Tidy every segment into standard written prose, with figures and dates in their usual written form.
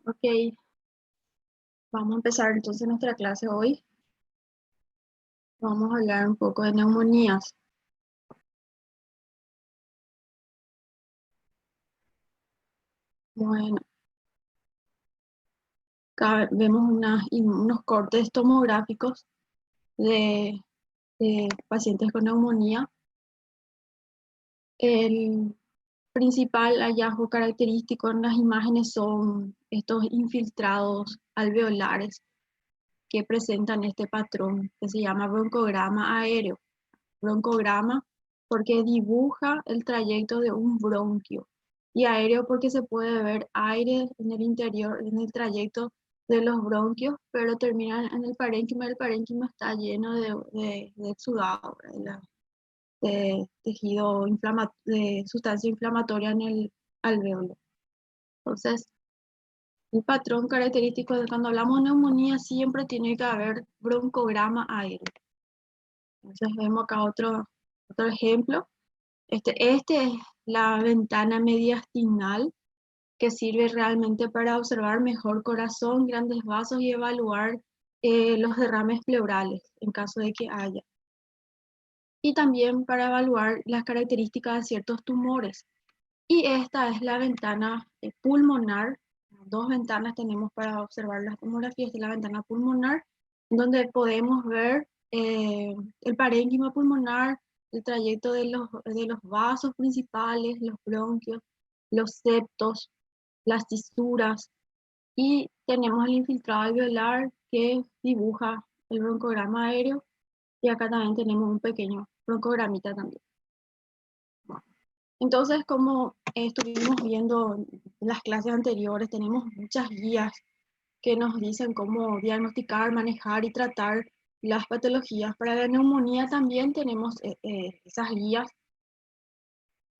Ok, vamos a empezar entonces nuestra clase hoy. Vamos a hablar un poco de neumonías. Bueno, acá vemos unos cortes tomográficos de, de pacientes con neumonía. El principal hallazgo característico en las imágenes son estos infiltrados alveolares que presentan este patrón que se llama broncograma aéreo. Broncograma porque dibuja el trayecto de un bronquio y aéreo porque se puede ver aire en el interior, en el trayecto de los bronquios, pero termina en el parénquima. El parénquima está lleno de exudado, ¿verdad? De tejido de sustancia inflamatoria en el alveolo. Entonces, el patrón característico de cuando hablamos de neumonía siempre tiene que haber broncograma aéreo. Entonces vemos acá otro ejemplo. Este es la ventana mediastinal que sirve realmente para observar mejor corazón, grandes vasos y evaluar los derrames pleurales en caso de que haya. Y también para evaluar las características de ciertos tumores. Y esta es la ventana pulmonar. Dos ventanas tenemos para observar las tomografías. Esta es la ventana pulmonar, donde podemos ver el parénquima pulmonar, el trayecto de los vasos principales, los bronquios, los septos, las fisuras, y tenemos el infiltrado alveolar que dibuja el broncograma aéreo, y acá también tenemos un pequeño broncogramita también. Entonces, como estuvimos viendo en las clases anteriores, tenemos muchas guías que nos dicen cómo diagnosticar, manejar y tratar las patologías. Para la neumonía también tenemos esas guías.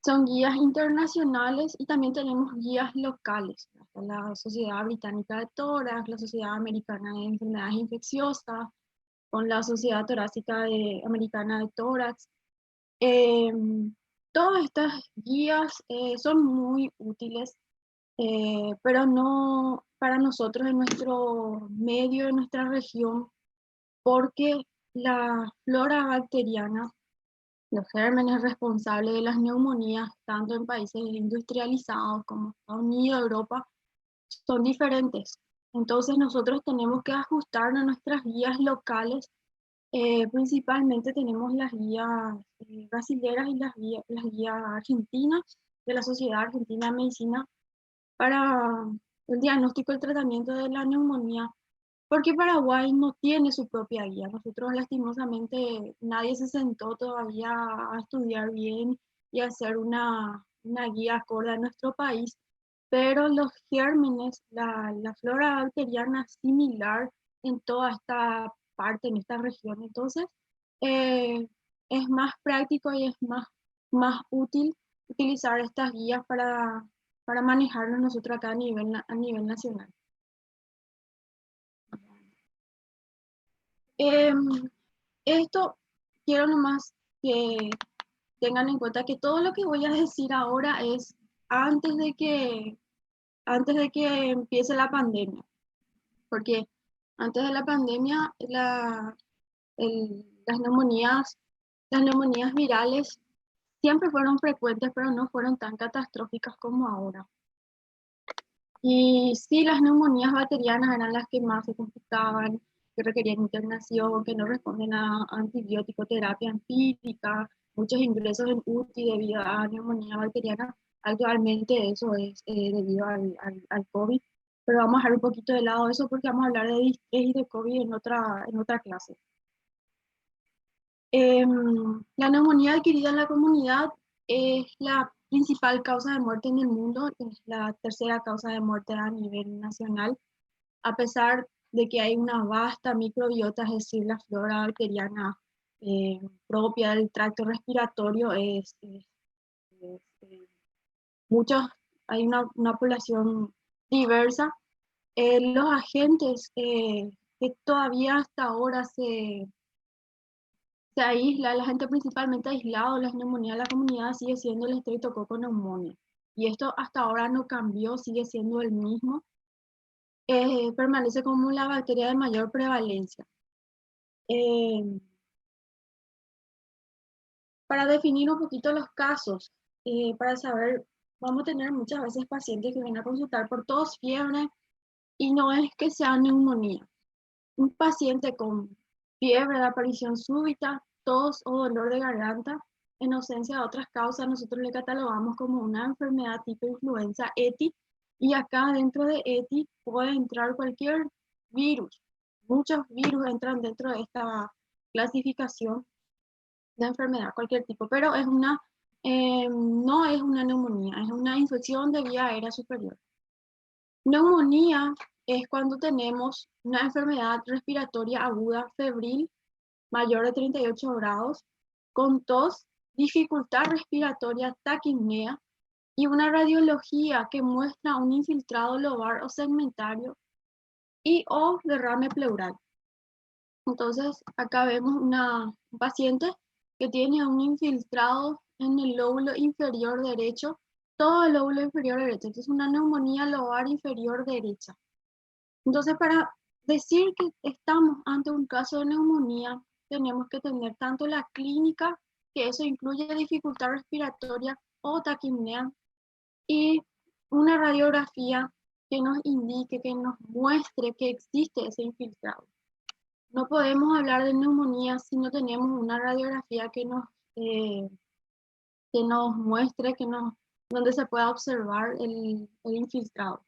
Son guías internacionales y también tenemos guías locales. La Sociedad Británica de Tórax, la Sociedad Americana de Enfermedades Infecciosas, con la Sociedad Torácica Americana de Tórax. Todas estas guías son muy útiles, pero no para nosotros en nuestro medio, en nuestra región, porque la flora bacteriana, los gérmenes responsables de las neumonías, tanto en países industrializados como Estados Unidos, Europa, son diferentes. Entonces nosotros tenemos que ajustarnos a nuestras guías locales. Principalmente tenemos las guías brasileras y las guías argentinas de la Sociedad Argentina de Medicina para el diagnóstico y el tratamiento de la neumonía, porque Paraguay no tiene su propia guía. Nosotros lastimosamente nadie se sentó todavía a estudiar bien y a hacer una guía acorde a nuestro país, pero los gérmenes, la flora bacteriana es similar en toda esta parte, en esta región. Entonces, eh, es más práctico y es más útil utilizar estas guías para manejarnos nosotros acá a nivel nacional. Em, Esto quiero nomás que tengan en cuenta que todo lo que voy a decir ahora es antes de que, antes de que empiece la pandemia, porque antes de la pandemia las neumonías virales siempre fueron frecuentes, pero no fueron tan catastróficas como ahora. Y sí, las neumonías bacterianas eran las que más se complicaban, que requerían internación, que no responden a antibiótico, terapia empírica, muchos ingresos en UTI debido a neumonía bacteriana. Actualmente eso es debido al COVID, pero vamos a dejar un poquito de lado eso porque vamos a hablar de distrés y de COVID en otra clase. La neumonía adquirida en la comunidad es la principal causa de muerte en el mundo, es la tercera causa de muerte a nivel nacional, a pesar de que hay una vasta microbiota, es decir, la flora bacteriana propia del tracto respiratorio, es muchos, hay una población diversa. Los agentes que todavía hasta ahora se aísla, la gente principalmente aislado, las neumonías de la comunidad sigue siendo el estreptococo neumonía. Y esto hasta ahora no cambió, sigue siendo el mismo. permanece como la bacteria de mayor prevalencia. Eh, para definir un poquito los casos, para saber, vamos a tener muchas veces pacientes que vienen a consultar por tos, fiebre, y no es que sea neumonía. Un paciente con fiebre de aparición súbita, tos o dolor de garganta, en ausencia de otras causas, nosotros le catalogamos como una enfermedad tipo influenza ETI, y acá dentro de ETI puede entrar cualquier virus. Muchos virus entran dentro de esta clasificación de enfermedad, cualquier tipo, pero no es una neumonía, es una infección de vía aérea superior. Neumonía es cuando tenemos una enfermedad respiratoria aguda febril mayor de 38 grados, con tos, dificultad respiratoria, taquipnea y una radiología que muestra un infiltrado lobar o segmentario y o derrame pleural. Entonces, acá vemos un paciente que tiene un infiltrado en el lóbulo inferior derecho, todo el lóbulo inferior derecho. Entonces, una neumonía lobar inferior derecha. Entonces, para decir que estamos ante un caso de neumonía, tenemos que tener tanto la clínica, que eso incluye dificultad respiratoria o taquipnea, y una radiografía que nos indique, que nos muestre que existe ese infiltrado. No podemos hablar de neumonía si no tenemos una radiografía eh, que nos muestre, donde se pueda observar el infiltrado.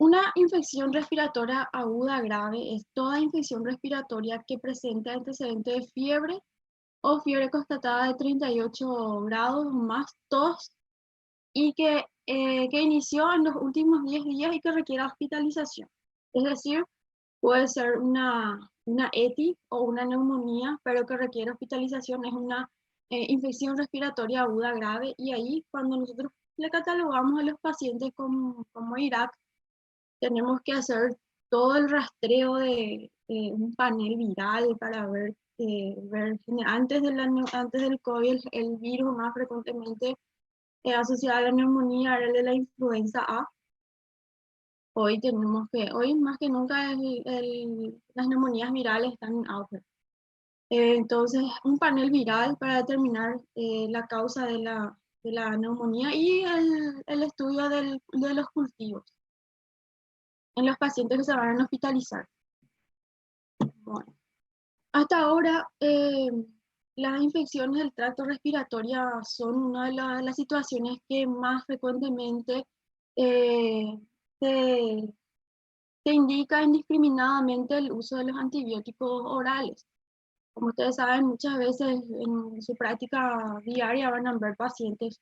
Una infección respiratoria aguda grave es toda infección respiratoria que presenta antecedentes de fiebre o fiebre constatada de 38 grados o más, tos, y que inició en los últimos 10 días y que requiera hospitalización. Es decir, puede ser una ETI o una neumonía, pero que requiere hospitalización, es una infección respiratoria aguda grave, y ahí cuando nosotros le catalogamos a los pacientes como IRAC, tenemos que hacer todo el rastreo de un panel viral para ver antes del COVID, el virus más frecuentemente asociado a la neumonía era el de la influenza A. Hoy más que nunca las neumonías virales están en auge. Entonces, un panel viral para determinar la causa de la neumonía y el estudio de los cultivos en los pacientes que se van a hospitalizar. Bueno, hasta ahora, las infecciones del tracto respiratorio son una de las situaciones que más frecuentemente eh, se, se indica indiscriminadamente el uso de los antibióticos orales. Como ustedes saben, muchas veces en su práctica diaria van a ver pacientes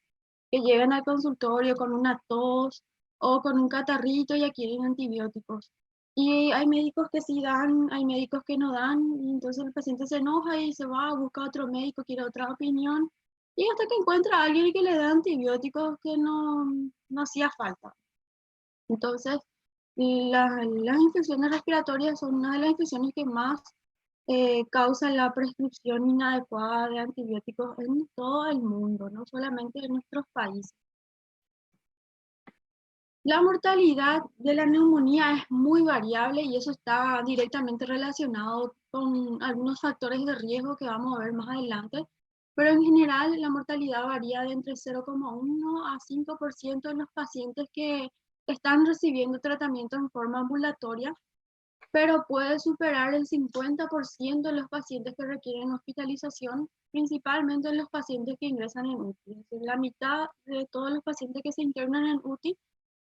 que llegan al consultorio con una tos o con un catarrito y ya quieren antibióticos. Y hay médicos que sí dan, hay médicos que no dan, y entonces el paciente se enoja y se va a buscar otro médico, quiere otra opinión, y hasta que encuentra a alguien que le dé antibióticos que no hacía falta. Entonces, las infecciones respiratorias son una de las infecciones que más causan la prescripción inadecuada de antibióticos en todo el mundo, no solamente en nuestros países. La mortalidad de la neumonía es muy variable y eso está directamente relacionado con algunos factores de riesgo que vamos a ver más adelante, pero en general la mortalidad varía de entre 0,1 a 5% en los pacientes que están recibiendo tratamiento en forma ambulatoria, pero puede superar el 50% en los pacientes que requieren hospitalización, principalmente en los pacientes que ingresan en UTI. Es decir, la mitad de todos los pacientes que se internan en UTI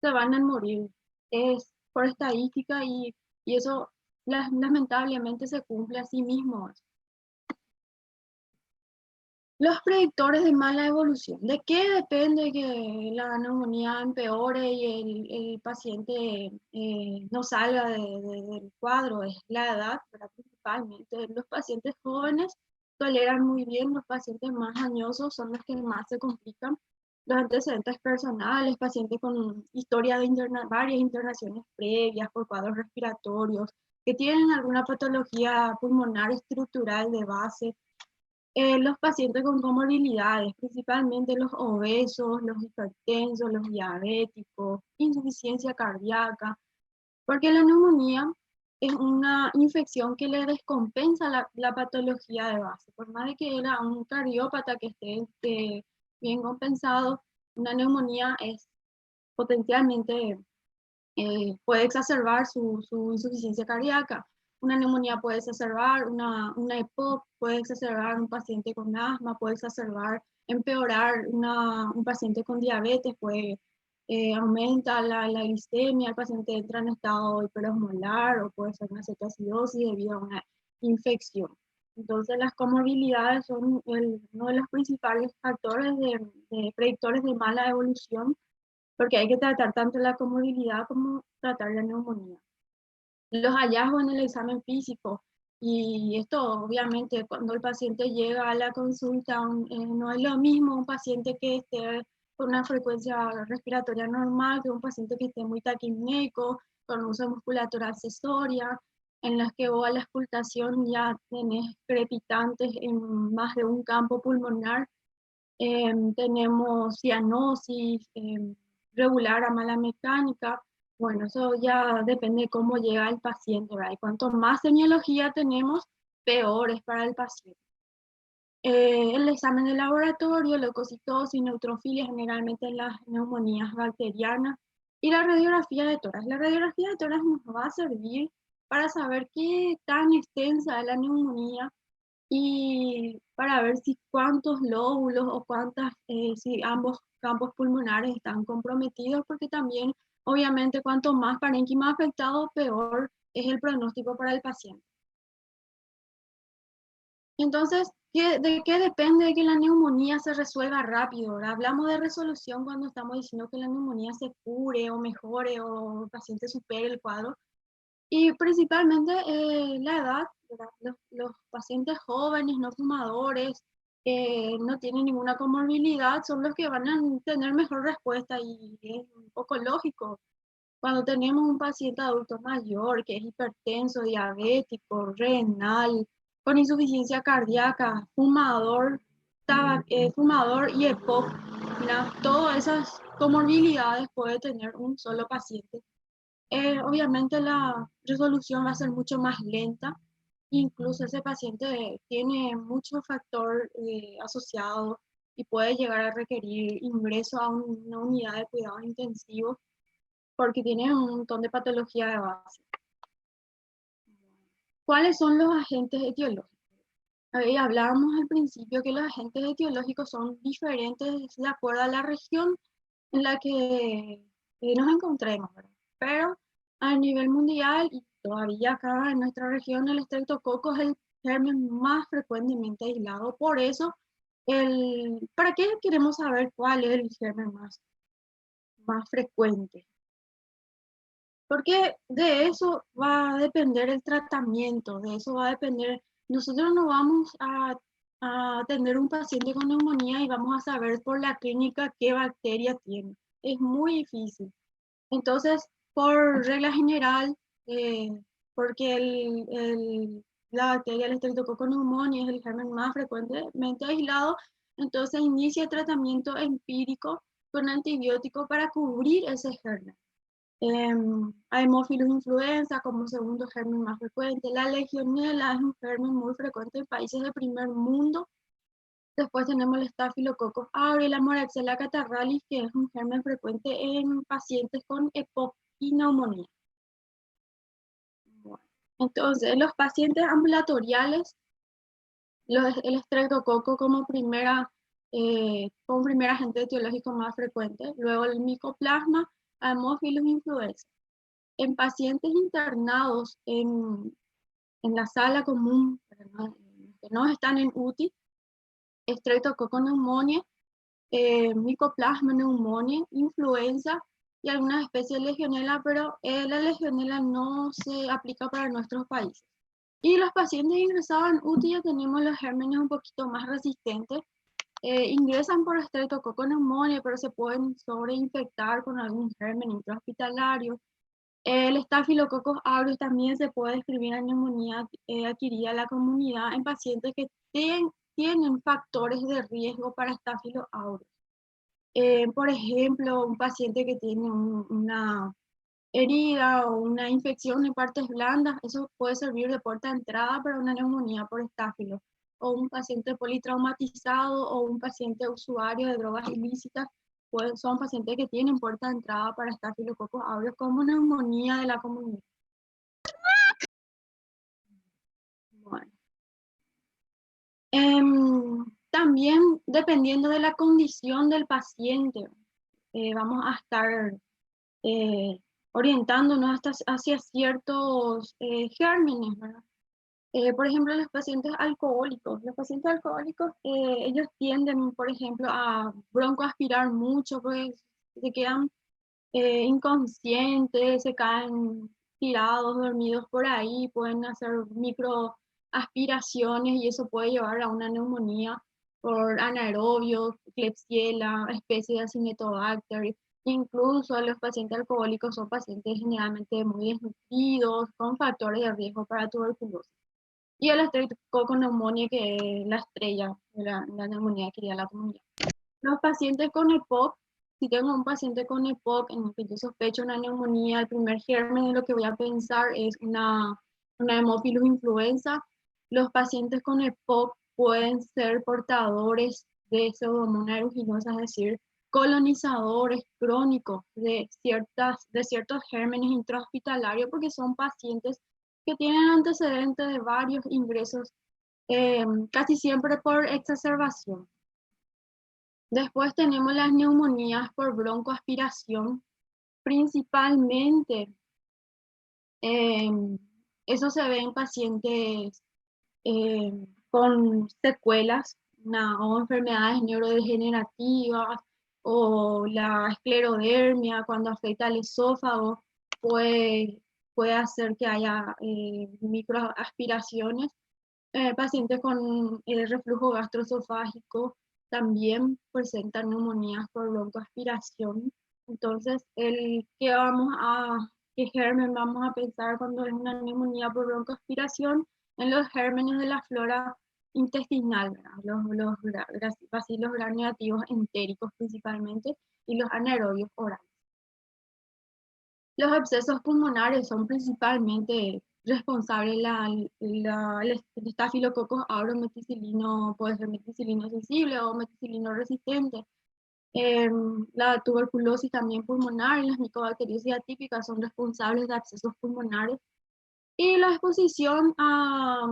se van a morir. Es por estadística y eso lamentablemente se cumple a sí mismo. Los predictores de mala evolución. ¿De qué depende que la neumonía empeore y el paciente no salga del cuadro? Es la edad, pero principalmente. Los pacientes jóvenes toleran muy bien, los pacientes más añosos son los que más se complican. Los antecedentes personales, pacientes con historia de varias internaciones previas por cuadros respiratorios, que tienen alguna patología pulmonar estructural de base, Los pacientes con comorbilidades, principalmente los obesos, los hipertensos, los diabéticos, insuficiencia cardíaca, porque la neumonía es una infección que le descompensa la patología de base. Por más de que era un cardiópata que esté bien compensado, una neumonía es potencialmente puede exacerbar su insuficiencia cardíaca. Una neumonía puede exacerbar, una EPOC puede exacerbar un paciente con asma, puede exacerbar, empeorar un paciente con diabetes, puede aumenta la glicemia, el paciente entra en estado hiperosmolar o puede ser una cetoacidosis debido a una infección. Entonces las comorbilidades son uno de los principales factores de predictores de mala evolución porque hay que tratar tanto la comorbilidad como tratar la neumonía. Los hallazgos en el examen físico, y esto obviamente cuando el paciente llega a la consulta, no es lo mismo un paciente que esté con una frecuencia respiratoria normal que un paciente que esté muy taquipnéico, con uso de musculatura accesoria, en las que vos a la auscultación ya tenés crepitantes en más de un campo pulmonar. Tenemos cianosis, regular a mala mecánica. Bueno, eso ya depende de cómo llega el paciente, ¿verdad? Y cuanto más semiología tenemos, peor es para el paciente. El examen de laboratorio, leucocitosis, neutrofilia, generalmente en las neumonías bacterianas, y la radiografía de tórax. La radiografía de tórax nos va a servir para saber qué tan extensa es la neumonía, y para ver si cuántos lóbulos o si ambos campos pulmonares están comprometidos, porque también, obviamente, cuanto más parénquima afectado, peor es el pronóstico para el paciente. Entonces, ¿de qué depende que la neumonía se resuelva rápido? ¿Verdad? Hablamos de resolución cuando estamos diciendo que la neumonía se cure o mejore o el paciente supere el cuadro. Y principalmente la edad, ¿verdad? Los pacientes jóvenes, no fumadores, que no tienen ninguna comorbilidad, son los que van a tener mejor respuesta y es un poco lógico. Cuando tenemos un paciente adulto mayor que es hipertenso, diabético, renal, con insuficiencia cardíaca, fumador y EPOC, ¿verdad? Todas esas comorbilidades puede tener un solo paciente. Obviamente la resolución va a ser mucho más lenta, incluso ese paciente tiene mucho factor asociado y puede llegar a requerir ingreso a una unidad de cuidados intensivos porque tiene un montón de patología de base. ¿Cuáles son los agentes etiológicos? Hablábamos al principio que los agentes etiológicos son diferentes de acuerdo a la región en la que nos encontremos, ¿verdad? Pero a nivel mundial y todavía acá en nuestra región, el estreptococo es el germen más frecuentemente aislado. Por eso, ¿para qué queremos saber cuál es el germen más frecuente? Porque de eso va a depender el tratamiento, de eso va a depender. Nosotros no vamos a tener un paciente con neumonía y vamos a saber por la clínica qué bacteria tiene. Es muy difícil. Entonces, por regla general, eh, porque la bacteria, el Streptococcus pneumoniae es el germen más frecuentemente aislado, entonces inicia el tratamiento empírico con antibiótico para cubrir ese germen. Haemophilus influenza como segundo germen más frecuente. La legionela es un germen muy frecuente en países del primer mundo. Después tenemos el Staphylococcus aureus, la Moraxella catarrhalis, que es un germen frecuente en pacientes con EPOC y neumonía. Bueno, entonces, los pacientes ambulatoriales, el estreptococo como primer agente etiológico más frecuente. Luego el Mycoplasma, Haemophilus influenza. En pacientes internados en la sala común, que no están en UTI, Streptococcus pneumoniae, Mycoplasma pneumoniae, influenza y algunas especies de legionela, pero la legionela no se aplica para nuestros países. Y los pacientes ingresados en UTI ya tenemos los gérmenes un poquito más resistentes. Ingresan por Streptococcus pneumoniae, pero se pueden sobreinfectar con algún germen intrahospitalario. El Staphylococcus aureus también se puede describir en neumonía adquirida en la comunidad en pacientes que tienen factores de riesgo para Staphylo aureus. Por ejemplo, un paciente que tiene una herida o una infección en partes blandas, eso puede servir de puerta de entrada para una neumonía por estáfilo. O un paciente politraumatizado o un paciente usuario de drogas ilícitas, pues son pacientes que tienen puerta de entrada para estafilococos aureus como neumonía de la comunidad. Bueno. También dependiendo de la condición del paciente, vamos a estar orientándonos hacia ciertos gérmenes, ¿verdad? Por ejemplo, los pacientes alcohólicos. Los pacientes alcohólicos, ellos tienden, por ejemplo, a broncoaspirar mucho, pues se quedan inconscientes, se caen tirados, dormidos por ahí, pueden hacer microaspiraciones y eso puede llevar a una neumonía por anaerobio, Klebsiella, especie de Acinetobacter. Incluso los pacientes alcohólicos son pacientes generalmente muy desnutridos, con factores de riesgo para tuberculosis. Y el Streptococcus que es la estrella de la neumonía que da la comunidad. Los pacientes con EPOC, si tengo un paciente con EPOC en el que yo sospecho una neumonía, el primer germen de lo que voy a pensar es una Haemophilus influenza. Los pacientes con EPOC pueden ser portadores de Pseudomonas aeruginosa, es decir, colonizadores crónicos de ciertos gérmenes intrahospitalarios, porque son pacientes que tienen antecedentes de varios ingresos, casi siempre por exacerbación. Después tenemos las neumonías por broncoaspiración, principalmente eso se ve en pacientes con secuelas o enfermedades neurodegenerativas o la esclerodermia cuando afecta al esófago puede hacer que haya microaspiraciones. Pacientes con reflujo gastroesofágico también presentan neumonías por broncoaspiración. Entonces, ¿qué germen vamos a pensar cuando es una neumonía por broncoaspiración? En los gérmenes de la flora intestinal, los bacilos gram negativos entéricos principalmente y los anaerobios orales. Los abscesos pulmonares son principalmente responsables el Staphylococcus aureus meticilino, puede ser meticilino sensible o meticilino resistente. La tuberculosis también pulmonar y las micobacteriosis atípicas son responsables de abscesos pulmonares. Y la exposición a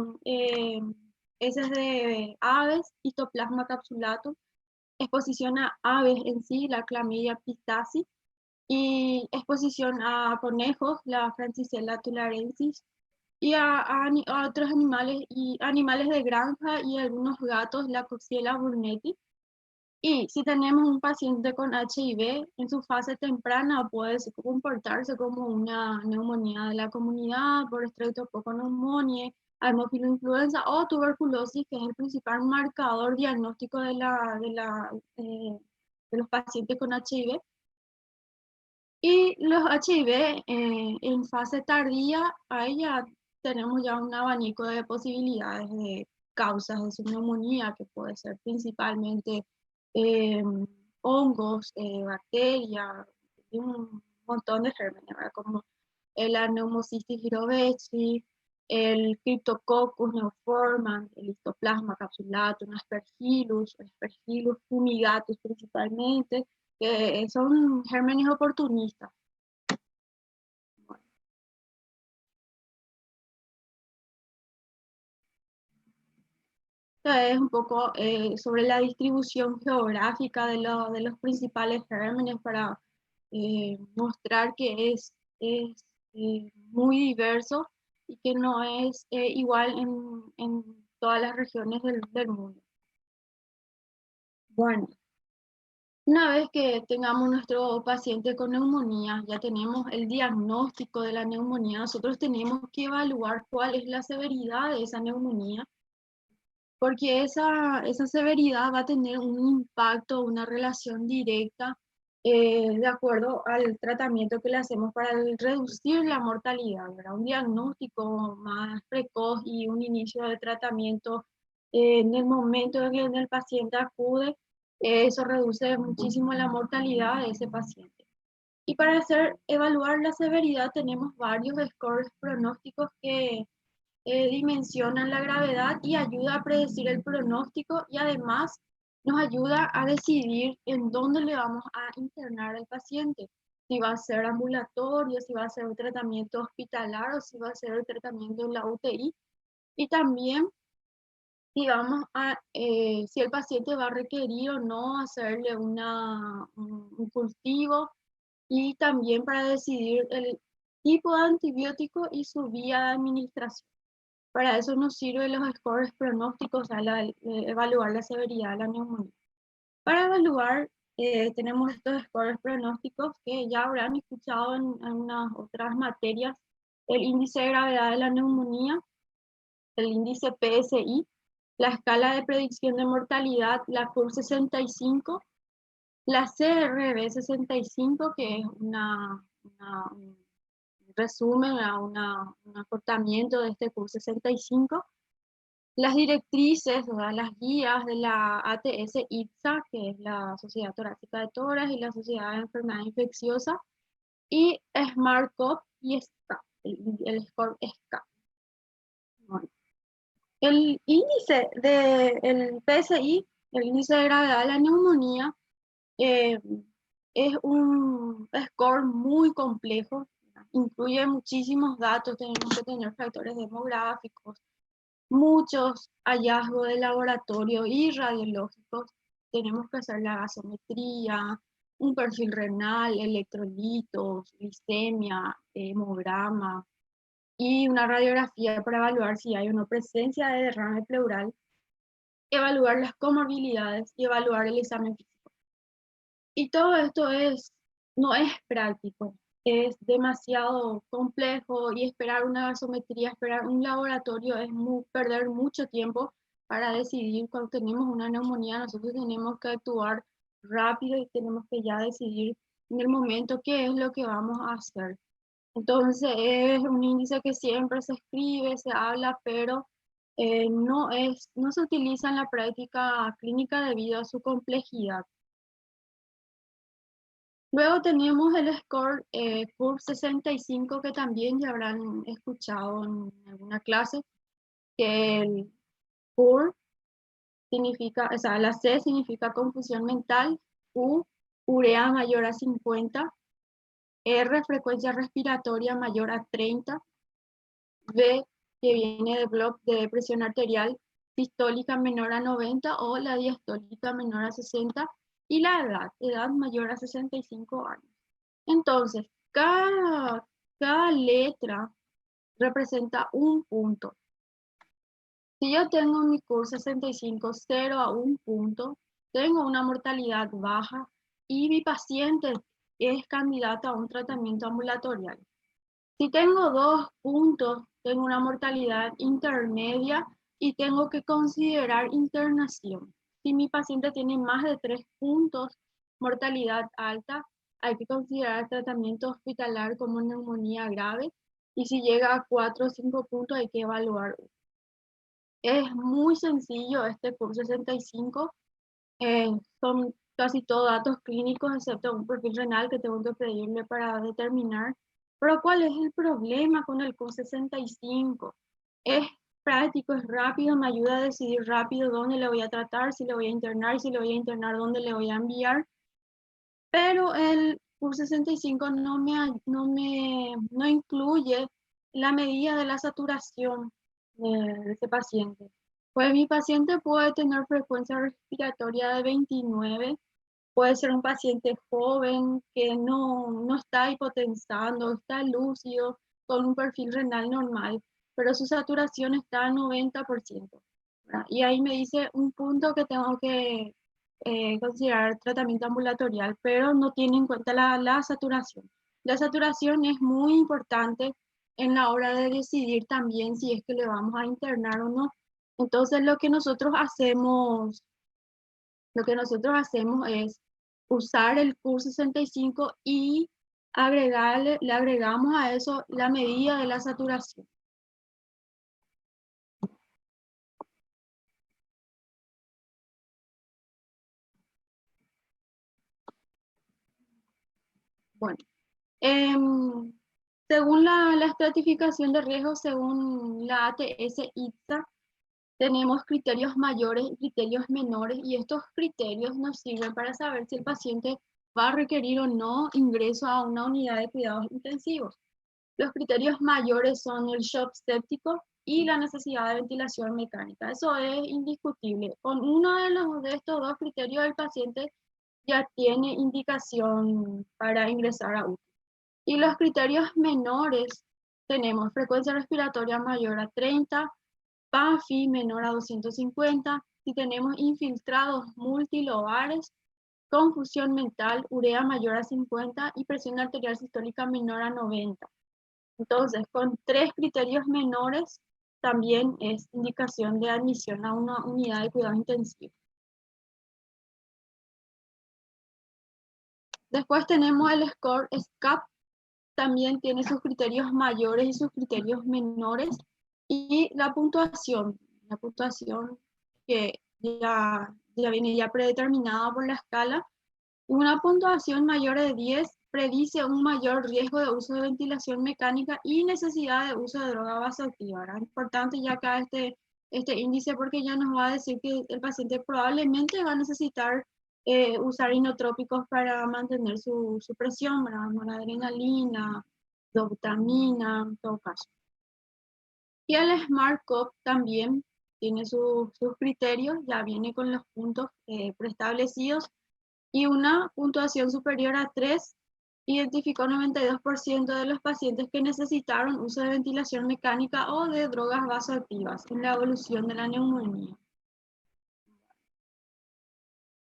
heces de aves, Histoplasma capsulatum, exposición a aves en sí, la Chlamydia pistacea, y exposición a conejos, la Francisella tularensis, y a otros animales, y animales de granja y algunos gatos, la Coxiella burnetii. Y si tenemos un paciente con HIV, en su fase temprana puede comportarse como una neumonía de la comunidad por Streptococcus pneumoniae, Haemophilus influenza o tuberculosis, que es el principal marcador diagnóstico de los pacientes con HIV. Y los HIV en fase tardía, ahí ya tenemos ya un abanico de posibilidades de causas de su neumonía, que puede ser principalmente eh, hongos, bacterias, y un montón de gérmenes, ¿verdad? Como la Pneumocystis jirovecii, el Cryptococcus neoformans, el Histoplasma capsulatum, Aspergillus fumigatus principalmente, que son gérmenes oportunistas. Bueno. Es un poco sobre la distribución geográfica de los principales gérmenes para mostrar que es muy diverso y que no es igual en todas las regiones del mundo. Bueno, una vez que tengamos nuestro paciente con neumonía, ya tenemos el diagnóstico de la neumonía, nosotros tenemos que evaluar cuál es la severidad de esa neumonía, porque esa severidad va a tener un impacto, una relación directa de acuerdo al tratamiento que le hacemos para reducir la mortalidad, ¿verdad? Un diagnóstico más precoz y un inicio de tratamiento en el momento en que el paciente acude, eso reduce muchísimo la mortalidad de ese paciente. Y para evaluar la severidad tenemos varios scores pronósticos que dimensionan la gravedad y ayuda a predecir el pronóstico y además nos ayuda a decidir en dónde le vamos a internar al paciente. Si va a ser ambulatorio, si va a ser un tratamiento hospitalario, si va a ser el tratamiento en la UTI. Y también si el paciente va a requerir o no hacerle un cultivo y también para decidir el tipo de antibiótico y su vía de administración. Para eso nos sirven los scores pronósticos a evaluar la severidad de la neumonía. Para evaluar, tenemos estos scores pronósticos que ya habrán escuchado en unas otras materias, el índice de gravedad de la neumonía, el índice PSI, la escala de predicción de mortalidad, la CUR 65, la CRB 65, que es un resumen, un acortamiento de este CUR 65, las directrices, ¿verdad? Las guías de la ATS-ITSA, que es la Sociedad Torácica de Tórax y la Sociedad de Enfermedad Infecciosa, y SMART-CoV y SCA, el score SCA. Bueno, el índice del PSI, el índice de gravedad de la neumonía, eh, es un score muy complejo, ¿verdad? Incluye muchísimos datos, tenemos que tener factores demográficos, muchos hallazgos de laboratorio y radiológicos. Tenemos que hacer la gasometría, un perfil renal, electrolitos, glicemia, hemograma y una radiografía para evaluar si hay o no presencia de derrame pleural, evaluar las comorbilidades y evaluar el examen físico. Y todo esto no es práctico, es demasiado complejo y esperar una gasometría, esperar un laboratorio es perder mucho tiempo para decidir cuando tenemos una neumonía. Nosotros tenemos que actuar rápido y tenemos que ya decidir en el momento qué es lo que vamos a hacer. Entonces es un índice que siempre se escribe, se habla, pero no se utiliza en la práctica clínica debido a su complejidad. Luego tenemos el score CUR 65 que también ya habrán escuchado en alguna clase, que el CUR significa, o sea, la C significa confusión mental, U, urea mayor a 50, R, frecuencia respiratoria mayor a 30, B, que viene de bloque de presión arterial sistólica menor a 90 o la diastólica menor a 60, y la edad mayor a 65 años. Entonces, cada letra representa un punto. Si yo tengo mi CUR 65, 0 a 1 punto, tengo una mortalidad baja y mi paciente es candidato a un tratamiento ambulatorial. Si tengo 2 puntos, tengo una mortalidad intermedia y tengo que considerar internación. Si mi paciente tiene más de 3 puntos, mortalidad alta, hay que considerar tratamiento hospitalar como neumonía grave. Y si llega a 4 o 5 puntos, hay que evaluar. Es muy sencillo este CUR 65. Son casi todos datos clínicos, excepto un perfil renal que tengo que pedirle para determinar. Pero ¿cuál es el problema con el CUR 65? Es práctico, es rápido, me ayuda a decidir rápido dónde le voy a tratar, si le voy a internar, si le voy a internar, dónde le voy a enviar. Pero el CUR 65 no incluye la medida de la saturación de ese paciente. Pues mi paciente puede tener frecuencia respiratoria de 29, puede ser un paciente joven que no está hipotensando, está lúcido, con un perfil renal normal, pero su saturación está al 90%, ¿verdad? Y ahí me dice un punto que tengo que considerar tratamiento ambulatorial, pero no tiene en cuenta la saturación. La saturación es muy importante en la hora de decidir también si es que le vamos a internar o no. Entonces lo que nosotros hacemos es usar el CUR 65 y le agregamos a eso la medida de la saturación. Bueno, em, según la estratificación de riesgo, según la ATS-ITSA, tenemos criterios mayores y criterios menores, y estos criterios nos sirven para saber si el paciente va a requerir o no ingreso a una unidad de cuidados intensivos. Los criterios mayores son el shock séptico y la necesidad de ventilación mecánica. Eso es indiscutible. Con uno de estos dos criterios, el paciente ya tiene indicación para ingresar a UTI. Y los criterios menores, tenemos frecuencia respiratoria mayor a 30, PAFI menor a 250, si tenemos infiltrados multilobares, confusión mental, urea mayor a 50 y presión arterial sistólica menor a 90. Entonces, con tres criterios menores, también es indicación de admisión a una unidad de cuidado intensivo. Después tenemos el score SCAP, también tiene sus criterios mayores y sus criterios menores, y la puntuación que ya viene ya predeterminada por la escala. Una puntuación mayor de 10 predice un mayor riesgo de uso de ventilación mecánica y necesidad de uso de droga vasoactiva. Es importante ya acá este índice, porque ya nos va a decir que el paciente probablemente va a necesitar usar inotrópicos para mantener su presión, noradrenalina, dopamina, en todo caso. Y el Smart Cup también tiene sus criterios, ya viene con los puntos preestablecidos, y una puntuación superior a 3 identificó 92% de los pacientes que necesitaron uso de ventilación mecánica o de drogas vasoactivas en la evolución de la neumonía.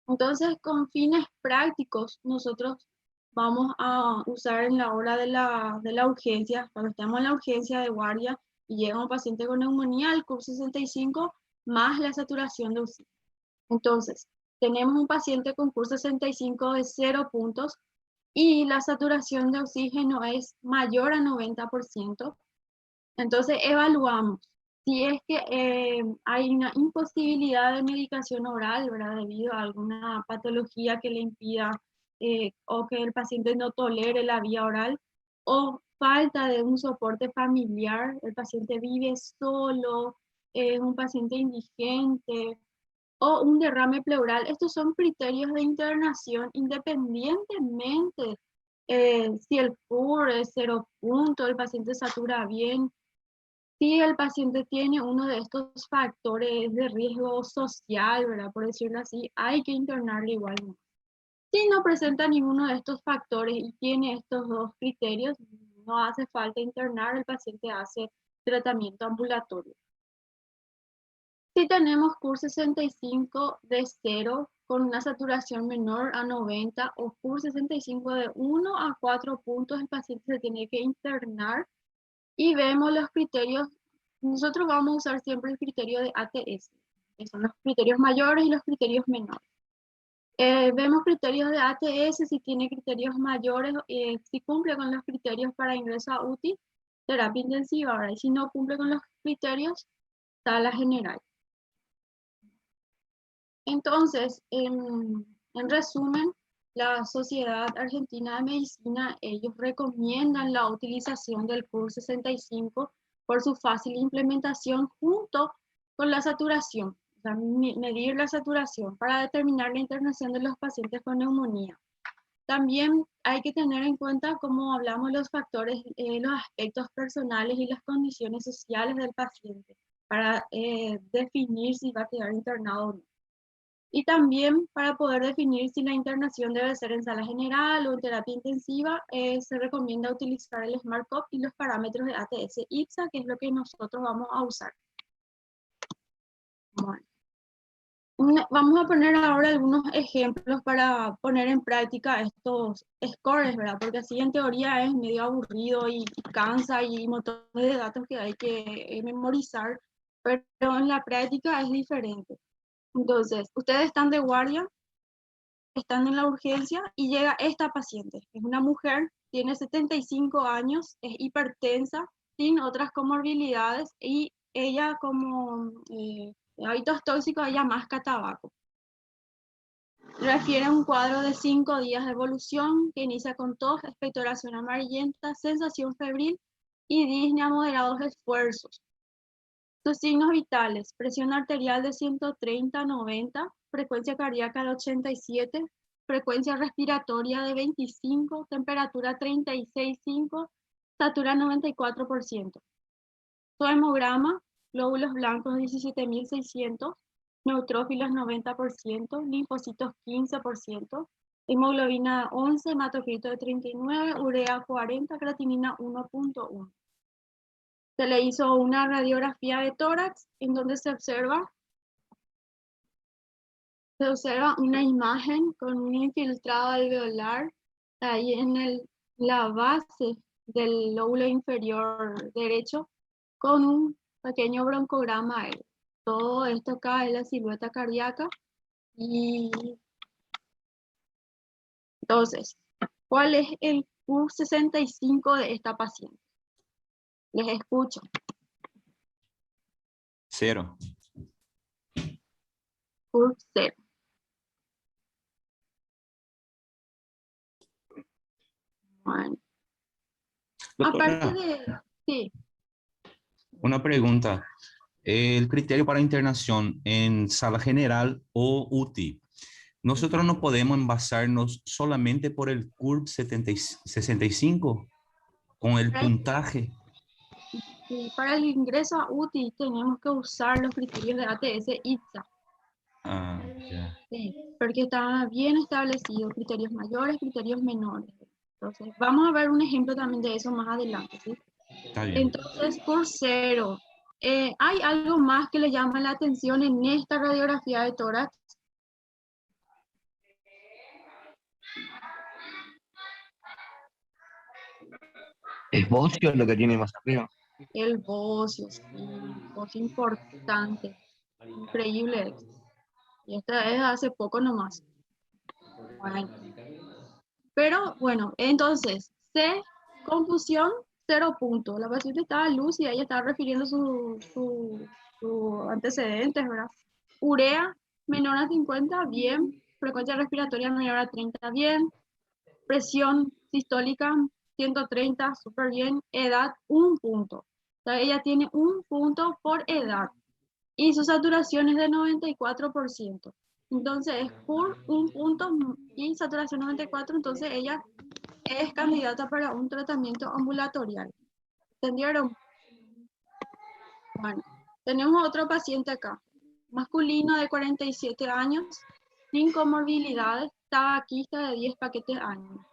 Entonces, con fines prácticos, nosotros vamos a usar en la hora de la urgencia, cuando estamos en la urgencia de guardia y llega un paciente con neumonía, el CUP 65 más la saturación de oxígeno. Entonces, tenemos un paciente con CUP 65 de 0 puntos y la saturación de oxígeno es mayor a 90%. Entonces, evaluamos si es que hay una imposibilidad de medicación oral, ¿verdad? Debido a alguna patología que le impida o que el paciente no tolere la vía oral, o falta de un soporte familiar, el paciente vive solo, es un paciente indigente, o un derrame pleural. Estos son criterios de internación independientemente si el CUR es 0 punto, el paciente satura bien. Si el paciente tiene uno de estos factores de riesgo social, ¿verdad? Por decirlo así, hay que internarle igualmente. Si no presenta ninguno de estos factores y tiene estos dos criterios, no hace falta internar, el paciente hace tratamiento ambulatorio. Si tenemos CUR 65 de 0 con una saturación menor a 90 o CUR 65 de 1 a 4 puntos, el paciente se tiene que internar, y vemos los criterios. Nosotros vamos a usar siempre el criterio de ATS, que son los criterios mayores y los criterios menores. Vemos criterios de ATS, si tiene criterios mayores, si cumple con los criterios para ingreso a UTI, terapia intensiva, ¿verdad? Y si no cumple con los criterios, sala general. Entonces, en resumen, la Sociedad Argentina de Medicina, ellos recomiendan la utilización del CUR 65 por su fácil implementación junto con la saturación, o sea, medir la saturación para determinar la internación de los pacientes con neumonía. También hay que tener en cuenta, como hablamos, los factores, los aspectos personales y las condiciones sociales del paciente para definir si va a quedar internado o no. Y también para poder definir si la internación debe ser en sala general o en terapia intensiva, se recomienda utilizar el Smart Cup y los parámetros de ATS-IPSA, que es lo que nosotros vamos a usar. Bueno. Vamos a poner ahora algunos ejemplos para poner en práctica estos scores, ¿verdad? Porque así en teoría es medio aburrido y cansa y montones de datos que hay que memorizar, pero en la práctica es diferente. Entonces, ustedes están de guardia, están en la urgencia y llega esta paciente. Es una mujer, tiene 75 años, es hipertensa, sin otras comorbilidades, y ella como hábitos tóxicos, ella masca tabaco. Refiere a un cuadro de 5 días de evolución que inicia con tos, expectoración amarillenta, sensación febril y disnea moderados esfuerzos. Sus signos vitales: presión arterial de 130/90, frecuencia cardíaca de 87, frecuencia respiratoria de 25, temperatura 36,5, estatura 94%. Su hemograma: glóbulos blancos 17.600, neutrófilos 90%, linfocitos 15%, hemoglobina 11, hematocrito de 39, urea 40, creatinina 1.1. Se le hizo una radiografía de tórax en donde se observa una imagen con un infiltrado alveolar ahí en la base del lóbulo inferior derecho con un pequeño broncograma aéreo. Todo esto acá es la silueta cardíaca. Y entonces, ¿cuál es el CUR65 de esta paciente? Les escucho. 0. CUR 0. Bueno. Doctora, Aparte de... Sí. una pregunta. El criterio para internación en sala general o UTI. Nosotros no podemos basarnos solamente por el CURB 65 con el puntaje. Sí, para el ingreso a UTI tenemos que usar los criterios de ATS-ITSA. Ah, ya. Sí, porque está bien establecido, criterios mayores, criterios menores. Entonces, vamos a ver un ejemplo también de eso más adelante, ¿sí? Está bien. Entonces, por 0, ¿hay algo más que le llama la atención en esta radiografía de tórax? Es bocio lo que tiene más arriba. El bocio, sí, bocio importante, increíble. Y esta es hace poco nomás. Bueno. Pero bueno, entonces, C, confusión, 0 puntos. La paciente estaba lúcida, ella estaba refiriendo sus antecedentes, ¿verdad? Urea, menor a 50, bien. Frecuencia respiratoria menor a 30, bien. Presión sistólica, 130, súper bien. Edad, 1 punto. O sea, ella tiene 1 punto por edad. Y su saturación es de 94%. Entonces es por 1 punto y saturación 94, entonces ella es candidata para un tratamiento ambulatorial. ¿Entendieron? Bueno, tenemos otro paciente acá. Masculino de 47 años, sin comorbilidades, tabaquista de 10 paquetes años.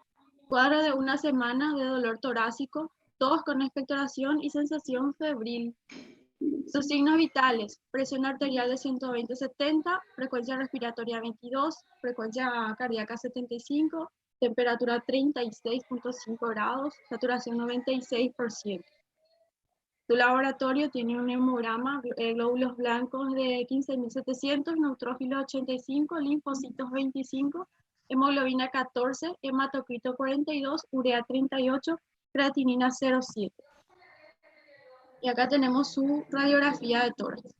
Cuadro de 1 semana de dolor torácico, tos con expectoración y sensación febril. Sus signos vitales: presión arterial de 120/70, frecuencia respiratoria 22, frecuencia cardíaca 75, temperatura 36,5 grados, saturación 96%. Su laboratorio tiene un hemograma, glóbulos blancos de 15.700, neutrófilos 85, linfocitos 25, hemoglobina 14, hematocrito 42, urea 38, creatinina 0,7. Y acá tenemos su radiografía de tórax.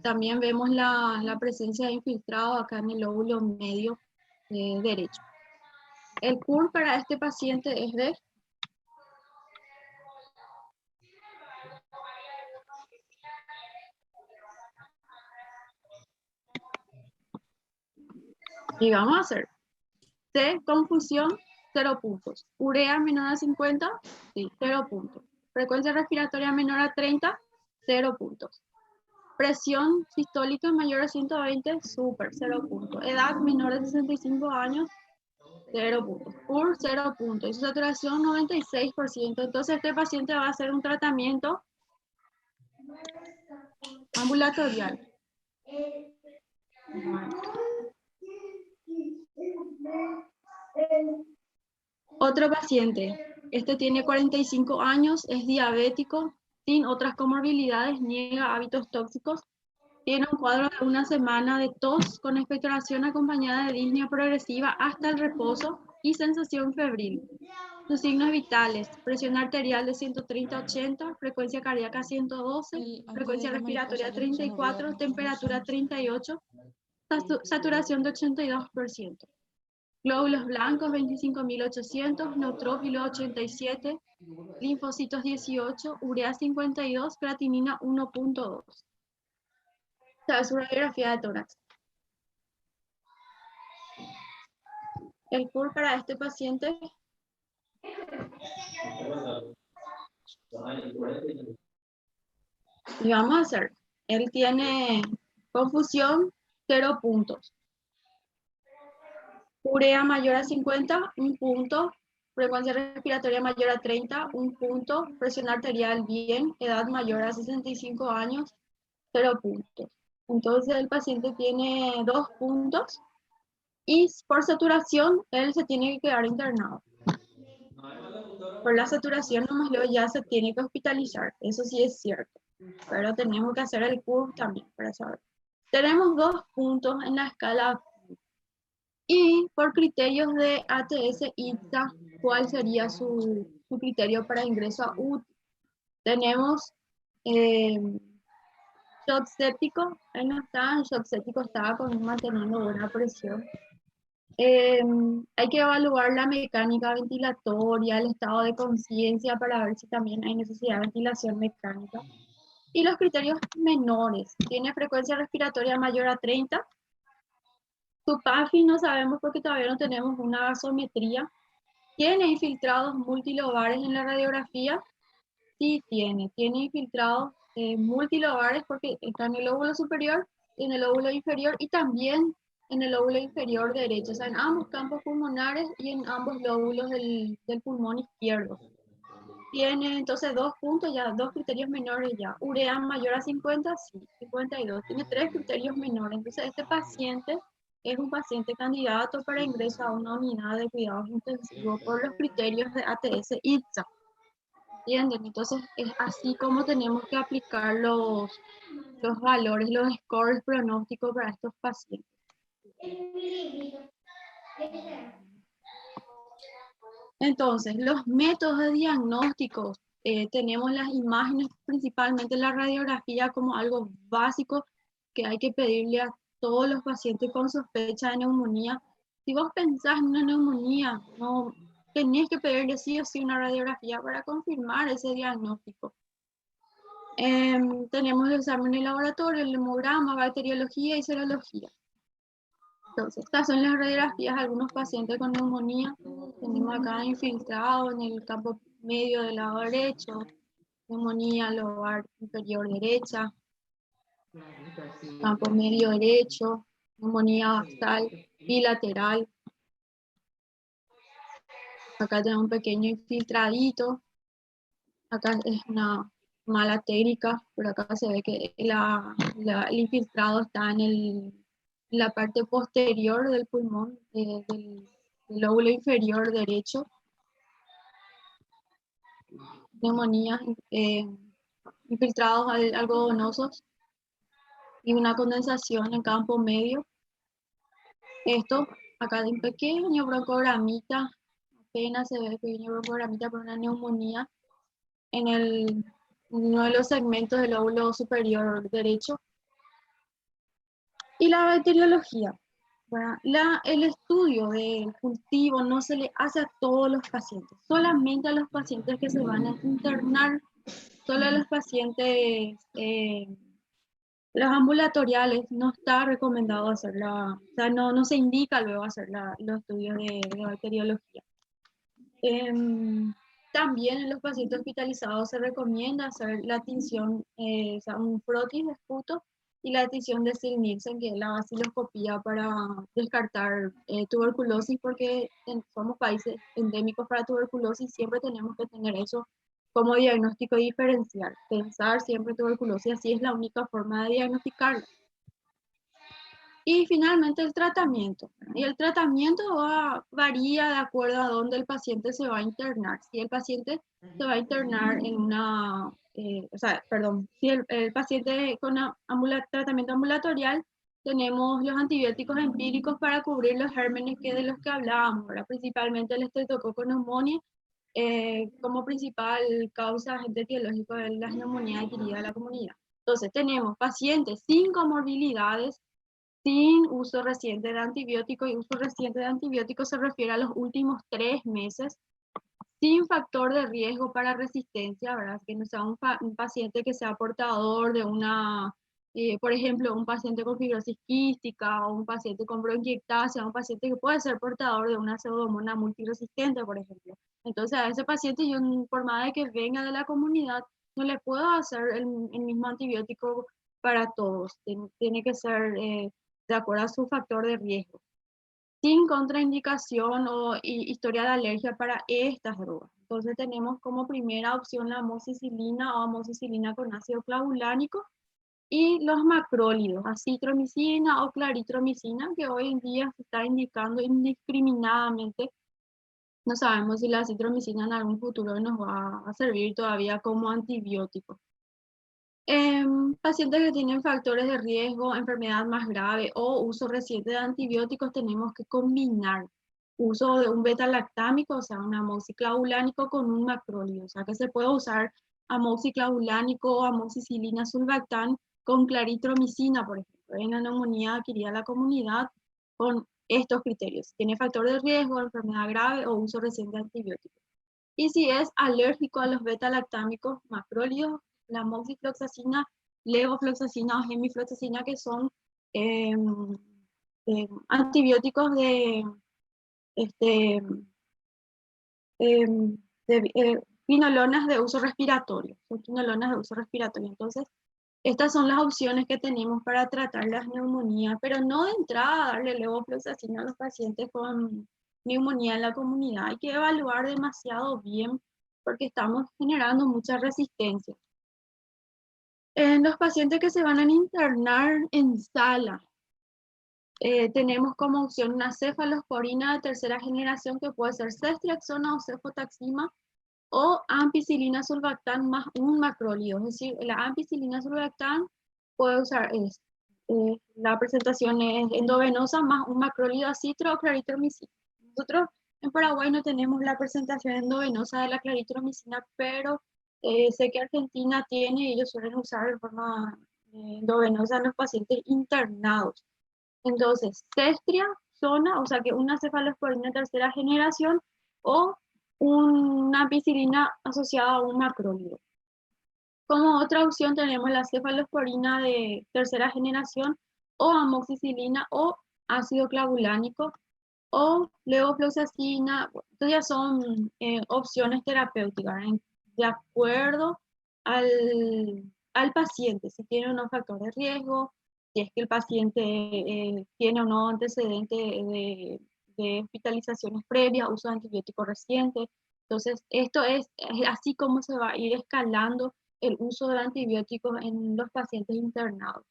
También vemos la presencia de infiltrado acá en el lóbulo medio derecho. El CUR para este paciente es de y vamos a hacer C, confusión, 0 puntos. Urea menor a 50, sí, 0 puntos. Frecuencia respiratoria menor a 30, 0 puntos. Presión sistólica mayor a 120, súper, 0 puntos. Edad menor de 65 años, 0 puntos. CUR, 0 puntos. Y su saturación, 96%. Entonces, este paciente va a hacer un tratamiento ambulatorial. Bueno. Otro paciente. Este tiene 45 años, es diabético, sin otras comorbilidades, niega hábitos tóxicos. Tiene un cuadro de 1 semana de tos con expectoración acompañada de disnea progresiva hasta el reposo y sensación febril. Sus signos vitales: presión arterial de 130/80, frecuencia cardíaca 112, frecuencia respiratoria 34, temperatura 38, Saturación de 82%. Glóbulos blancos 25.800, neutrófilos 87, linfocitos 18, urea 52, creatinina 1.2. Esta es su radiografía de tórax. El CUR para este paciente y vamos a hacer, él tiene confusión, 0 puntos. Urea mayor a 50, 1 punto. Frecuencia respiratoria mayor a 30, 1 punto. Presión arterial bien. Edad mayor a 65 años, 0 puntos. Entonces el paciente tiene 2 puntos y por saturación él se tiene que quedar internado. Por la saturación nomás luego ya se tiene que hospitalizar, eso sí es cierto. Pero tenemos que hacer el CUR también para saber. Tenemos 2 puntos en la escala y por criterios de ATS-ITSA, ¿cuál sería su criterio para ingreso a UTI? Tenemos shock séptico, él no está, el shock séptico estaba manteniendo buena presión. Hay que evaluar la mecánica ventilatoria, el estado de conciencia para ver si también hay necesidad de ventilación mecánica. Y los criterios menores, tiene frecuencia respiratoria mayor a 30, su PAFI no sabemos porque todavía no tenemos una gasometría. ¿Tiene infiltrados multilobares en la radiografía? Sí tiene infiltrados multilobares porque está en el lóbulo superior, en el lóbulo inferior y también en el lóbulo inferior derecho, o sea, en ambos campos pulmonares y en ambos lóbulos del pulmón izquierdo. Tiene entonces 2 puntos ya, 2 criterios menores ya. Urea mayor a 50, sí, 52. Tiene 3 criterios menores. Entonces este paciente es un paciente candidato para ingreso a una unidad de cuidados intensivos por los criterios de ATS-ITSA. ¿Entienden? Entonces es así como tenemos que aplicar los valores, los scores pronósticos para estos pacientes. Entonces, los métodos de diagnóstico, tenemos las imágenes, principalmente la radiografía, como algo básico que hay que pedirle a todos los pacientes con sospecha de neumonía. Si vos pensás en una neumonía, no tenés que pedirle sí o sí una radiografía para confirmar ese diagnóstico. Tenemos el examen de laboratorio, el hemograma, bacteriología y serología. Entonces, estas son las radiografías de algunos pacientes con neumonía. Tenemos acá infiltrado en el campo medio del lado derecho, neumonía lobar inferior derecha, campo medio derecho, neumonía basal bilateral. Acá tenemos un pequeño infiltradito. Acá es una mala técnica, pero acá se ve que el infiltrado está en la parte posterior del pulmón, del lóbulo inferior derecho. Neumonía, infiltrados algodonosos y una condensación en campo medio. Esto acá de un pequeño broncogramita, apenas se ve pequeño broncogramita por una neumonía en uno de los segmentos del lóbulo superior derecho. Y la bacteriología. Bueno, el estudio del cultivo no se le hace a todos los pacientes, solamente a los pacientes que se van a internar, solo a los pacientes, los ambulatoriales, no está recomendado hacerla, o sea, no se indica luego hacer los estudios de bacteriología. También en los pacientes hospitalizados se recomienda hacer la tinción, o sea, un frotis de esputo y la tinción de Sil-Nielsen, que es la vaciloscopía para descartar tuberculosis, porque somos países endémicos para tuberculosis, siempre tenemos que tener eso como diagnóstico diferencial, pensar siempre tuberculosis, así es la única forma de diagnosticarla. Y finalmente el tratamiento. Y el tratamiento varía de acuerdo a dónde el paciente se va a internar. Si el paciente se va a internar en una, si el paciente con tratamiento ambulatorial, tenemos los antibióticos empíricos para cubrir los gérmenes de los que hablábamos, ¿verdad? Principalmente el Streptococcus pneumoniae, como principal causa agente etiológico de las neumonías adquiridas de la comunidad. Entonces tenemos pacientes sin comorbilidades, sin uso reciente de antibióticos, y uso reciente de antibióticos se refiere a los últimos 3 meses, sin factor de riesgo para resistencia, ¿verdad? Que no sea un paciente que sea portador de una, por ejemplo, un paciente con fibrosis quística o un paciente con bronquiectasia, un paciente que puede ser portador de una pseudomonas multiresistente, por ejemplo. Entonces a ese paciente yo, por más de que venga de la comunidad, no le puedo hacer el mismo antibiótico para todos. Tiene que ser de acuerdo a su factor de riesgo, sin contraindicación o historia de alergia para estas drogas. Entonces tenemos como primera opción la amoxicilina o amoxicilina con ácido clavulánico y los macrólidos, acitromicina o claritromicina, que hoy en día se está indicando indiscriminadamente. No sabemos si la acitromicina en algún futuro nos va a servir todavía como antibiótico. Pacientes que tienen factores de riesgo, enfermedad más grave o uso reciente de antibióticos, tenemos que combinar uso de un beta-lactámico, o sea, un amoxiclavulánico con un macrólido. O sea, que se puede usar amoxiclavulánico o amoxicilina sulbactam con claritromicina, por ejemplo, en la neumonía adquirida en la comunidad con estos criterios. Tiene factor de riesgo, enfermedad grave o uso reciente de antibióticos. Y si es alérgico a los beta-lactámicos, macrólidos, la moxifloxacina, levofloxacina o gemifloxacina, que son antibióticos este, quinolonas de uso respiratorio. Son quinolonas de uso respiratorio. Entonces, estas son las opciones que tenemos para tratar las neumonías, pero no de entrada darle levofloxacina a los pacientes con neumonía en la comunidad. Hay que evaluar demasiado bien porque estamos generando mucha resistencia. En los pacientes que se van a internar en sala, tenemos como opción una cefalosporina de tercera generación que puede ser ceftriaxona o cefotaxima o ampicilina sulbactam más un macrólido. Es decir, la ampicilina sulbactam puede usar, la presentación es endovenosa más un macrólido acitro o claritromicina. Nosotros en Paraguay no tenemos la presentación endovenosa de la claritromicina, pero sé que Argentina tiene y ellos suelen usar de forma endovenosa en los pacientes internados. Entonces, cestria, zona, o sea que una cefalosporina de tercera generación o una ampicilina asociada a un macrólido. Como otra opción tenemos la cefalosporina de tercera generación o amoxicilina o ácido clavulánico o levofloxacina. Estas ya son opciones terapéuticas de acuerdo al paciente, si tiene unos factores de riesgo, si es que el paciente tiene o no antecedentes de hospitalizaciones previas, uso de antibióticos recientes. Entonces, esto es así como se va a ir escalando el uso de antibióticos en los pacientes internados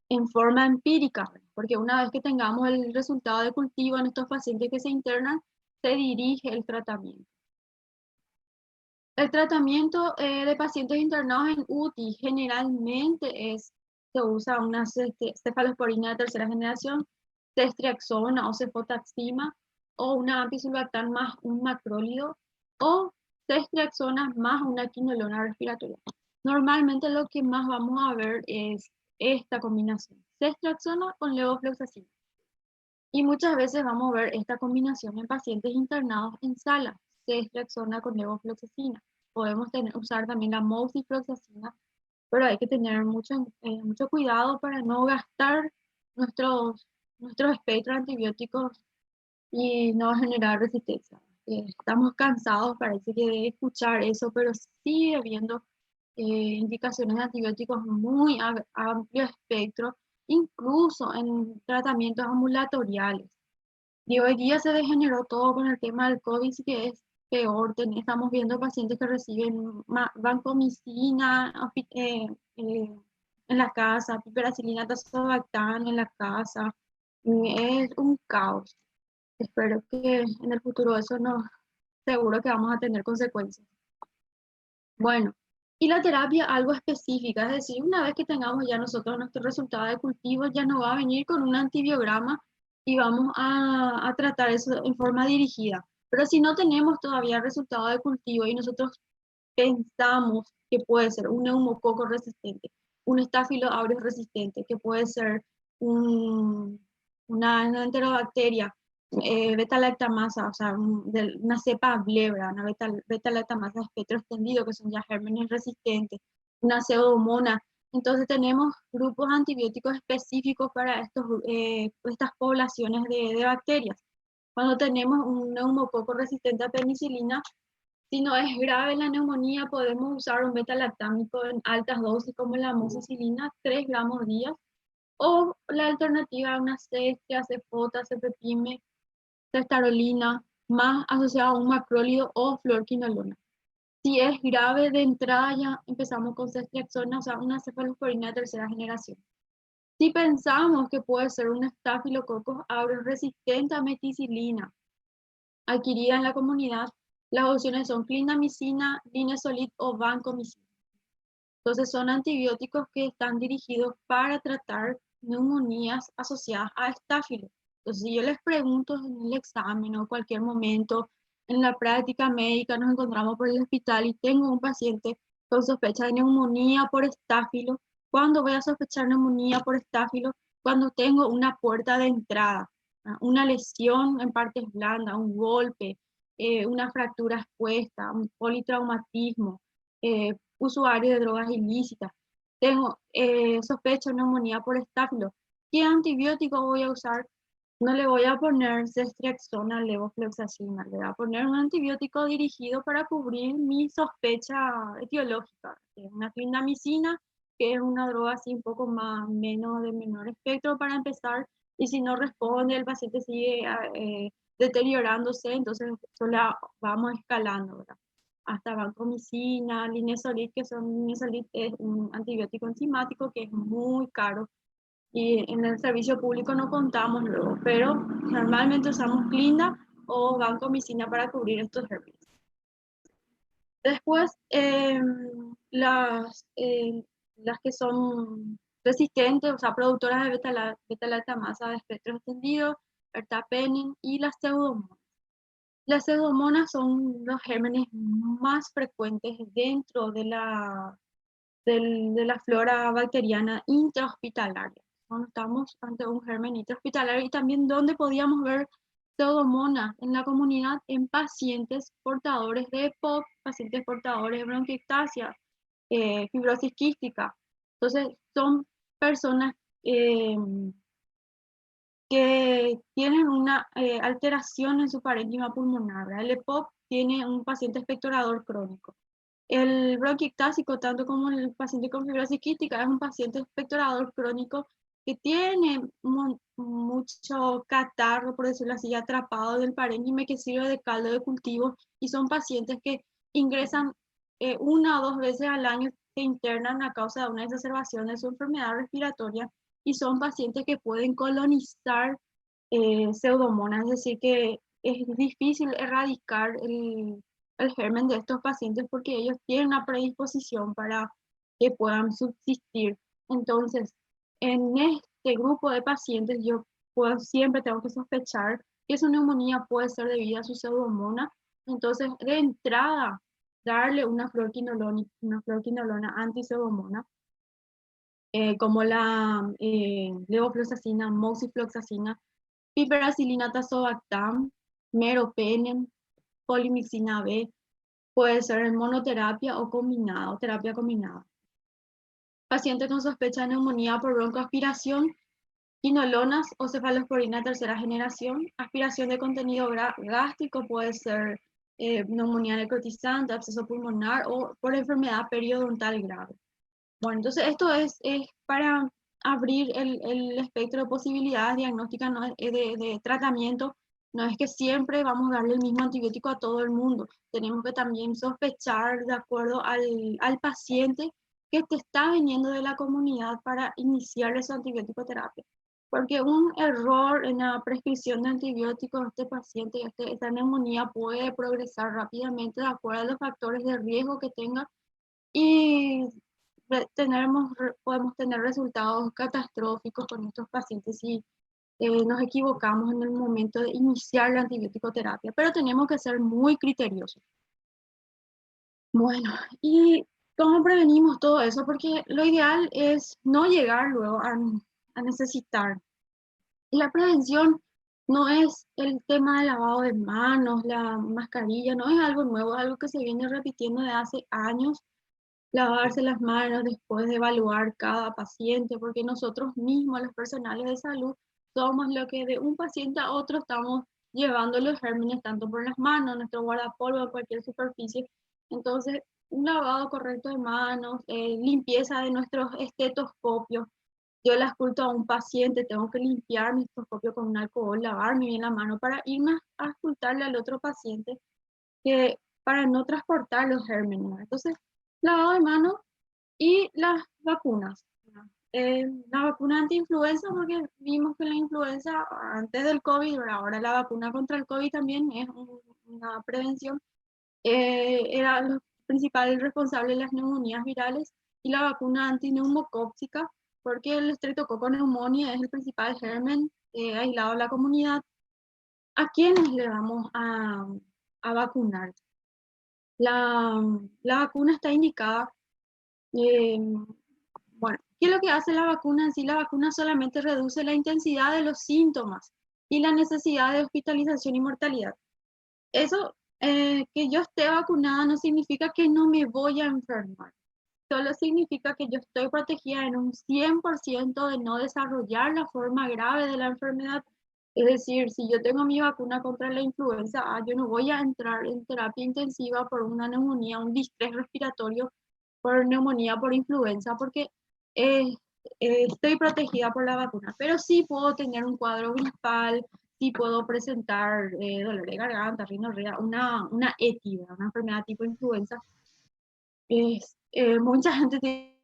en forma empírica, porque una vez que tengamos el resultado de cultivo en estos pacientes que se internan, se dirige el tratamiento. El tratamiento de pacientes internados en UTI generalmente se usa una cefalosporina de tercera generación, ceftriaxona o cefotaxima, o una ampicilbactam más un macrólido, o ceftriaxona más una quinolona respiratoria. Normalmente lo que más vamos a ver es esta combinación, ceftriaxona con levofloxacina. Y muchas veces vamos a ver esta combinación en pacientes internados en sala, ceftriaxona con levofloxacina. Podemos usar también la moxifloxacina, pero hay que tener mucho cuidado para no gastar nuestros espectros antibióticos y no generar resistencia. Estamos cansados, parece que de escuchar eso, pero sigue habiendo indicaciones de antibióticos muy amplio espectro, incluso en tratamientos ambulatoriales. Y hoy día se degeneró todo con el tema del COVID, que es peor. Estamos viendo pacientes que reciben vancomicina en la casa, piperacilina, tazobactam en la casa. Es un caos. Espero que en el futuro eso no, seguro que vamos a tener consecuencias. Bueno, y la terapia algo específica, es decir, una vez que tengamos ya nosotros nuestro resultado de cultivo, ya no va a venir con un antibiograma y vamos a tratar eso en forma dirigida. Pero si no tenemos todavía el resultado de cultivo y nosotros pensamos que puede ser un neumococo resistente, un Staphylococcus aureus resistente, que puede ser una enterobacteria, beta-lactamasa, o sea, una cepa blebra, una beta-lactamasa de espectro extendido, que son ya gérmenes resistentes, una pseudomonas. Entonces tenemos grupos antibióticos específicos para estas poblaciones de bacterias. Cuando tenemos un neumococo resistente a penicilina, si no es grave la neumonía, podemos usar un beta-lactámico en altas dosis como la amoxicilina, 3 gramos día, o la alternativa a una cestria, cefota, cefepime, cestarolina, más asociada a un macrólido o fluorquinolona. Si es grave de entrada, ya empezamos con ceftriaxona, o sea, una cefalosporina de tercera generación. Si pensamos que puede ser un Staphylococcus aureus resistente a meticilina, adquirida en la comunidad, las opciones son clindamicina, linezolid o vancomicina. Entonces son antibióticos que están dirigidos para tratar neumonías asociadas a estáfilo. Entonces, si yo les pregunto en el examen o cualquier momento en la práctica médica, nos encontramos por el hospital y tengo un paciente con sospecha de neumonía por estáfilo, ¿cuándo voy a sospechar neumonía por estáfilo? Cuando tengo una puerta de entrada, una lesión en partes blandas, un golpe, una fractura expuesta, un politraumatismo, usuario de drogas ilícitas. Tengo sospecha de neumonía por estáfilo. ¿Qué antibiótico voy a usar? No le voy a poner ceftriaxona, levofloxacina, le voy a poner un antibiótico dirigido para cubrir mi sospecha etiológica. Una clindamicina, que es una droga así un poco menos de menor espectro para empezar, y si no responde, el paciente sigue deteriorándose, entonces solo vamos escalando, ¿verdad? Hasta vancomicina, linezolid, linezolid es un antibiótico enzimático que es muy caro y en el servicio público no contamos luego, pero normalmente usamos clinda o vancomicina para cubrir estos herpes. Después, las que son resistentes, o sea, productoras de beta-lactamasa de espectro extendido, ertapenem y las pseudomonas. Las pseudomonas son los gérmenes más frecuentes dentro de la flora bacteriana intrahospitalaria. Cuando estamos ante un germen intrahospitalario y también donde podíamos ver pseudomonas en la comunidad en pacientes portadores de EPOC, pacientes portadores de bronquiectasia, fibrosis quística. Entonces, son personas que tienen una alteración en su parénquima pulmonar, ¿verdad? El EPOC tiene un paciente expectorador crónico. El bronquiectásico, tanto como el paciente con fibrosis quística, es un paciente expectorador crónico que tiene mucho catarro, por decirlo así, atrapado del parénquima que sirve de caldo de cultivo, y son pacientes que ingresan 1 o 2 veces al año, se internan a causa de una exacerbación de su enfermedad respiratoria, y son pacientes que pueden colonizar pseudomonas, es decir, que es difícil erradicar el germen de estos pacientes porque ellos tienen una predisposición para que puedan subsistir. Entonces, en este grupo de pacientes yo siempre tengo que sospechar que su neumonía puede ser debida a su pseudomona. Entonces, de entrada, darle una fluorquinolona anti-pseudomona, como la levofloxacina, moxifloxacina, piperacilina tazobactam, meropenem, polimixina B, puede ser en monoterapia o combinada, o terapia combinada. Paciente con sospecha de neumonía por broncoaspiración, quinolonas o cefalosporina tercera generación, aspiración de contenido gástrico, puede ser neumonía necrotizante, absceso pulmonar o por enfermedad periodontal grave. Bueno, entonces esto es para abrir el espectro de posibilidades diagnósticas, ¿no? de tratamiento. No es que siempre vamos a darle el mismo antibiótico a todo el mundo. Tenemos que también sospechar de acuerdo al paciente que te está viniendo de la comunidad para iniciarle su antibiótico terapia. Porque un error en la prescripción de antibióticos a este paciente, esta neumonía puede progresar rápidamente de acuerdo a los factores de riesgo que tenga, y podemos tener resultados catastróficos con estos pacientes si nos equivocamos en el momento de iniciar la antibiótico terapia, pero tenemos que ser muy criteriosos. Bueno, ¿y cómo prevenimos todo eso? Porque lo ideal es no llegar luego a necesitar. Y la prevención no es el tema del lavado de manos, la mascarilla, no es algo nuevo, es algo que se viene repitiendo de hace años. Lavarse las manos después de evaluar cada paciente, porque nosotros mismos, los personales de salud, somos lo que de un paciente a otro estamos llevando los gérmenes tanto por las manos, nuestro guardapolvo, cualquier superficie. Entonces, un lavado correcto de manos, limpieza de nuestros estetoscopios. Yo le ausculto a un paciente, tengo que limpiar mi estetoscopio con un alcohol, lavarme bien la mano para irme a auscultarle al otro paciente, que, para no transportar los gérmenes. Entonces, lavado de manos y las vacunas. La vacuna anti-influenza, porque vimos que la influenza antes del COVID, ahora la vacuna contra el COVID también es una prevención, era los principales responsables de las neumonías virales, y la vacuna antineumocóxica, porque el Streptococcus pneumoniae es el principal germen aislado en la comunidad. ¿A quiénes le vamos a vacunar? La vacuna está indicada. Bueno, ¿qué es lo que hace la vacuna en sí? La vacuna solamente reduce la intensidad de los síntomas y la necesidad de hospitalización y mortalidad. Eso, que yo esté vacunada no significa que no me voy a enfermar. Solo significa que yo estoy protegida en un 100% de no desarrollar la forma grave de la enfermedad. Es decir, si yo tengo mi vacuna contra la influenza A, yo no voy a entrar en terapia intensiva por una neumonía, un distrés respiratorio por neumonía por influenza, porque eh, estoy protegida por la vacuna. Pero sí puedo tener un cuadro gripal, sí puedo presentar dolor de garganta, rinorrea, una ETI, una enfermedad tipo influenza. Mucha gente tiene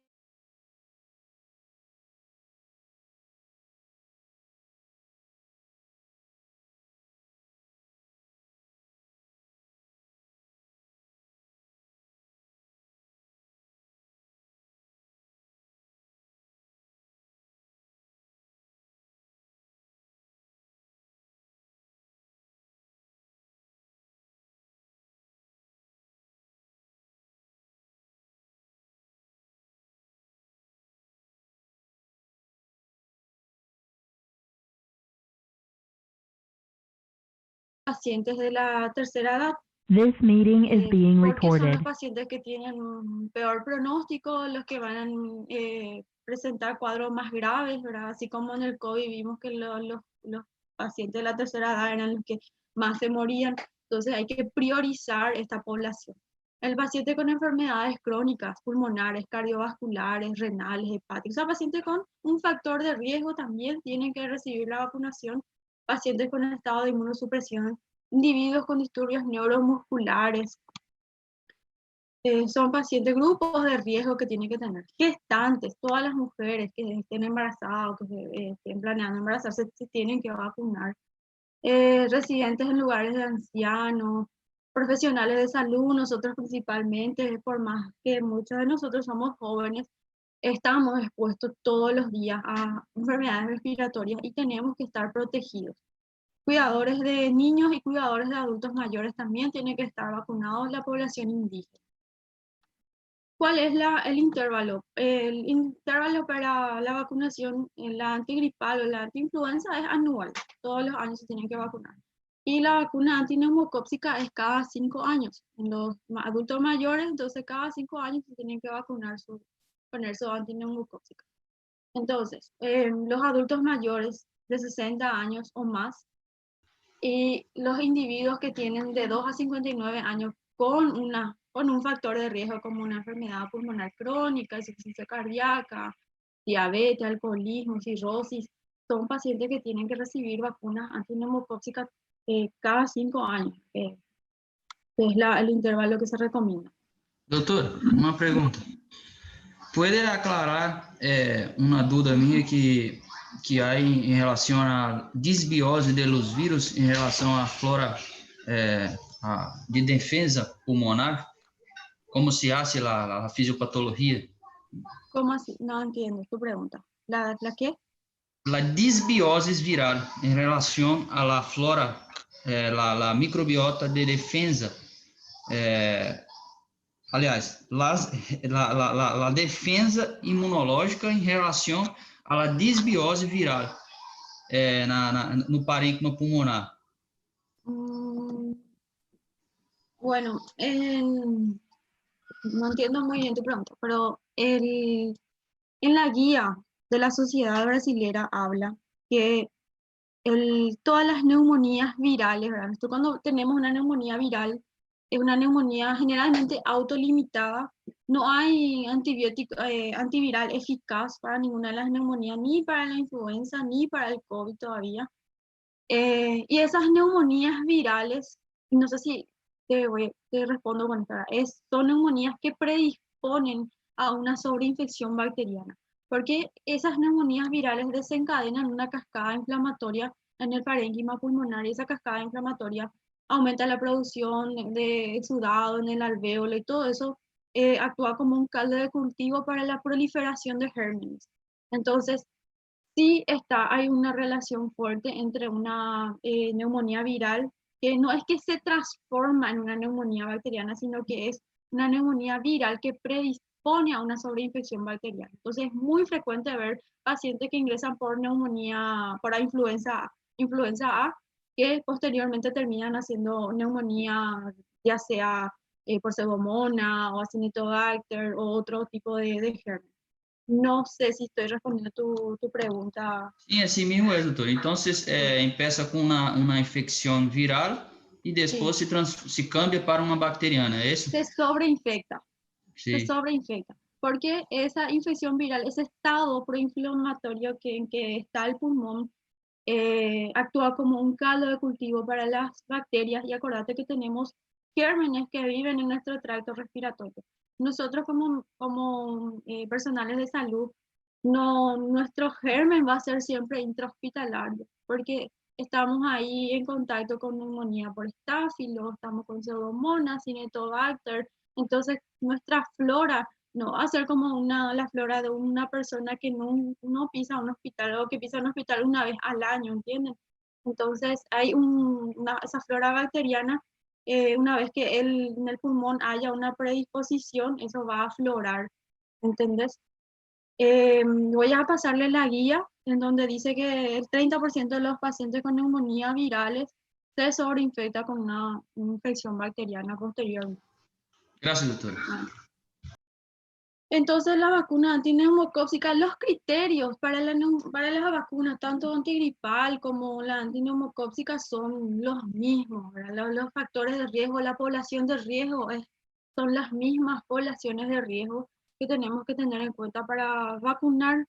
pacientes de la tercera edad. This meeting is being Porque son recorded. los pacientes que tienen un peor pronóstico, los que van a presentar cuadros más graves, ¿verdad? Así como en el COVID vimos que los pacientes de la tercera edad eran los que más se morían. Entonces hay que priorizar esta población. El paciente con enfermedades crónicas, pulmonares, cardiovasculares, renales, hepáticas, o sea, pacientes con un factor de riesgo también tienen que recibir la vacunación. Pacientes con estado de inmunosupresión, individuos con disturbios neuromusculares, son pacientes, grupos de riesgo que tienen que tener. Gestantes, todas las mujeres que estén embarazadas o que estén planeando embarazarse se tienen que vacunar. Residentes en lugares de ancianos, profesionales de salud, nosotros principalmente, por más que muchos de nosotros somos jóvenes, estamos expuestos todos los días a enfermedades respiratorias y tenemos que estar protegidos. Cuidadores de niños y cuidadores de adultos mayores también tienen que estar vacunados, la población indígena. ¿Cuál es el intervalo? El intervalo para la vacunación en la antigripal o la antiinfluenza es anual. Todos los años se tienen que vacunar. Y la vacuna antineumocóxica es cada 5 años. En los adultos mayores, entonces cada 5 años se tienen que vacunar, poner su antineumocóxica. Entonces, los adultos mayores de 60 años o más, y los individuos que tienen de 2 a 59 años con un factor de riesgo como una enfermedad pulmonar crónica, insuficiencia cardíaca, diabetes, alcoholismo, cirrosis, son pacientes que tienen que recibir vacunas antineumocóxicas cada 5 años, que es el intervalo que se recomienda. Doutor, uma pergunta. Pode aclarar uma dúvida minha que há em relação à desbiose dos vírus em relação à flora de defesa pulmonar? Como se hace la fisiopatología? ¿Cómo así? No entiendo tu pregunta. ¿La qué? La disbiosis viral em relação a la flora, la microbiota de defesa. Aliás, la defesa imunológica em relação à disbiose viral no parênquima pulmonar? Mm, bueno, no entiendo muy bien tu pregunta, pero en la guía de la Sociedad Brasilera habla que todas las neumonías virales, ¿verdad? Esto cuando tenemos una neumonía viral, es una neumonía generalmente autolimitada. No hay antibiótico, antiviral eficaz para ninguna de las neumonías, ni para la influenza, ni para el COVID todavía. Y esas neumonías virales, no sé si te respondo con esta, son neumonías que predisponen a una sobreinfección bacteriana, porque esas neumonías virales desencadenan una cascada inflamatoria en el parénquima pulmonar y esa cascada inflamatoria aumenta la producción de exudado en el alvéolo y todo eso actúa como un caldo de cultivo para la proliferación de gérmenes. Entonces, sí hay una relación fuerte entre una neumonía viral, que no es que se transforma en una neumonía bacteriana, sino que es una neumonía viral que predispone a una sobreinfección bacteriana. Entonces es muy frecuente ver pacientes que ingresan por neumonía, por influenza A, que posteriormente terminan haciendo neumonía, ya sea por pseudomonas o acinetobacter o otro tipo de germen. No sé si estoy respondiendo tu pregunta. Sim, assim mesmo é, doutor. Então, empieza com uma infecção viral e Sí, depois se cambia para uma bacteriana, é isso? se sobreinfecta, se Sim. sobreinfecta. Porque esa infección viral, ese estado proinflamatorio en que está el pulmón, actúa como un caldo de cultivo para las bacterias. Y acordate que tenemos gérmenes que viven en nuestro tracto respiratorio. Nosotros como personales de salud, no, nuestro germen va a ser siempre intrahospitalario, porque estamos ahí en contacto con neumonía por estáfilo, estamos con pseudomonas, cinetobacter, entonces nuestra flora no va a ser como la flora de una persona que no pisa un hospital o que pisa un hospital una vez al año, ¿entienden? Entonces hay esa flora bacteriana, una vez que en el pulmón haya una predisposición, eso va a aflorar, ¿entendés? Voy a pasarle la guía en donde dice que el 30% de los pacientes con neumonía virales se sobreinfecta con una infección bacteriana posteriormente. Graças, doutor. Entonces la vacuna antineumocóxica, los criterios para para las vacunas, tanto antigripal como la antineumocóxica, son los mismos, ¿verdad? Los factores de riesgo, la población de riesgo son las mismas poblaciones de riesgo que tenemos que tener en cuenta para vacunar.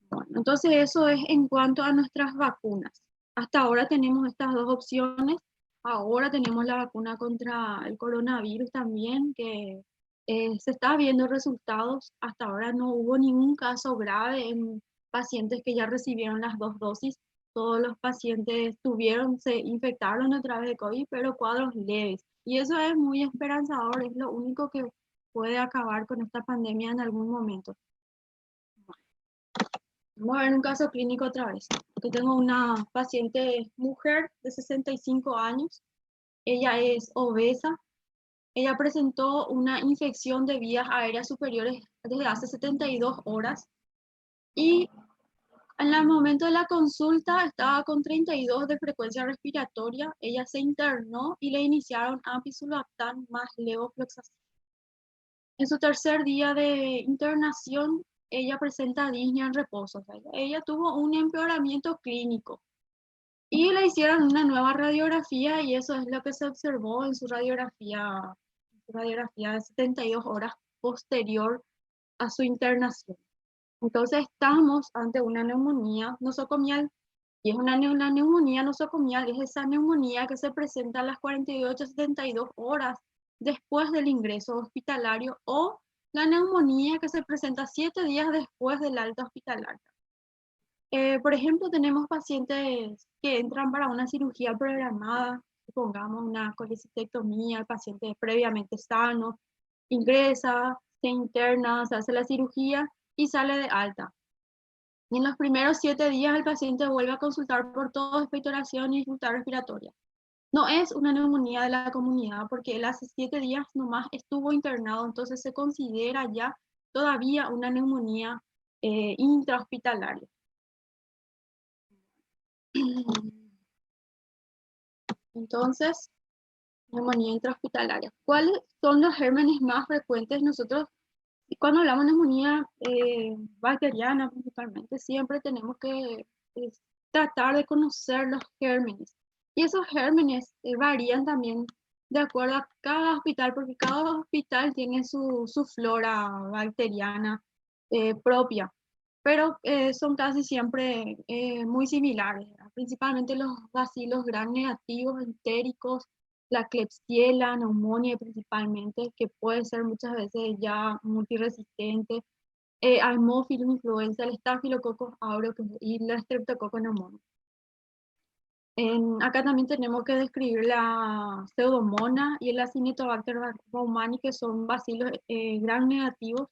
Bueno, entonces eso es en cuanto a nuestras vacunas. Hasta ahora tenemos estas dos opciones. Ahora tenemos la vacuna contra el coronavirus también, que se está viendo resultados. Hasta ahora no hubo ningún caso grave en pacientes que ya recibieron las dos dosis. Todos los pacientes se infectaron otra vez de COVID, pero cuadros leves. Y eso es muy esperanzador, es lo único que puede acabar con esta pandemia en algún momento. Vamos a ver un caso clínico otra vez. Aquí tengo una paciente mujer de 65 años. Ella es obesa. Ella presentó una infección de vías aéreas superiores desde hace 72 horas. Y en el momento de la consulta estaba con 32 de frecuencia respiratoria. Ella se internó y le iniciaron ampisulactam más levofloxacin. En su tercer día de internación, ella presenta disnea en reposo. O sea, ella tuvo un empeoramiento clínico y le hicieron una nueva radiografía y eso es lo que se observó en su radiografía de 72 horas posterior a su internación. Entonces estamos ante una neumonía nosocomial y es una neumonía nosocomial, es esa neumonía que se presenta a las 48-72 horas después del ingreso hospitalario o la neumonía que se presenta 7 días después del alta hospitalaria. Por ejemplo, tenemos pacientes que entran para una cirugía programada, supongamos una colecistectomía, el paciente previamente sano, ingresa, se interna, se hace la cirugía y sale de alta. Y en los primeros 7 días el paciente vuelve a consultar por tos, expectoración y dificultad respiratoria. No es una neumonía de la comunidad porque él hace 7 días nomás estuvo internado, entonces se considera ya todavía una neumonía intrahospitalaria. Entonces, neumonía intrahospitalaria. ¿Cuáles son los gérmenes más frecuentes? Nosotros, cuando hablamos de neumonía bacteriana principalmente, siempre tenemos que tratar de conocer los gérmenes. Y esos gérmenes varían también de acuerdo a cada hospital, porque cada hospital tiene su flora bacteriana propia, pero son casi siempre muy similares, ¿verdad? Principalmente los bacilos gram negativos, entéricos, la Klebsiella, neumonía principalmente, que puede ser muchas veces ya multiresistente, Haemophilus influenza, el Staphylococcus aureus y la Streptococcus pneumoniae. Acá también tenemos que describir la Pseudomonas y el Acinetobacter baumannii, que son bacilos gram negativos,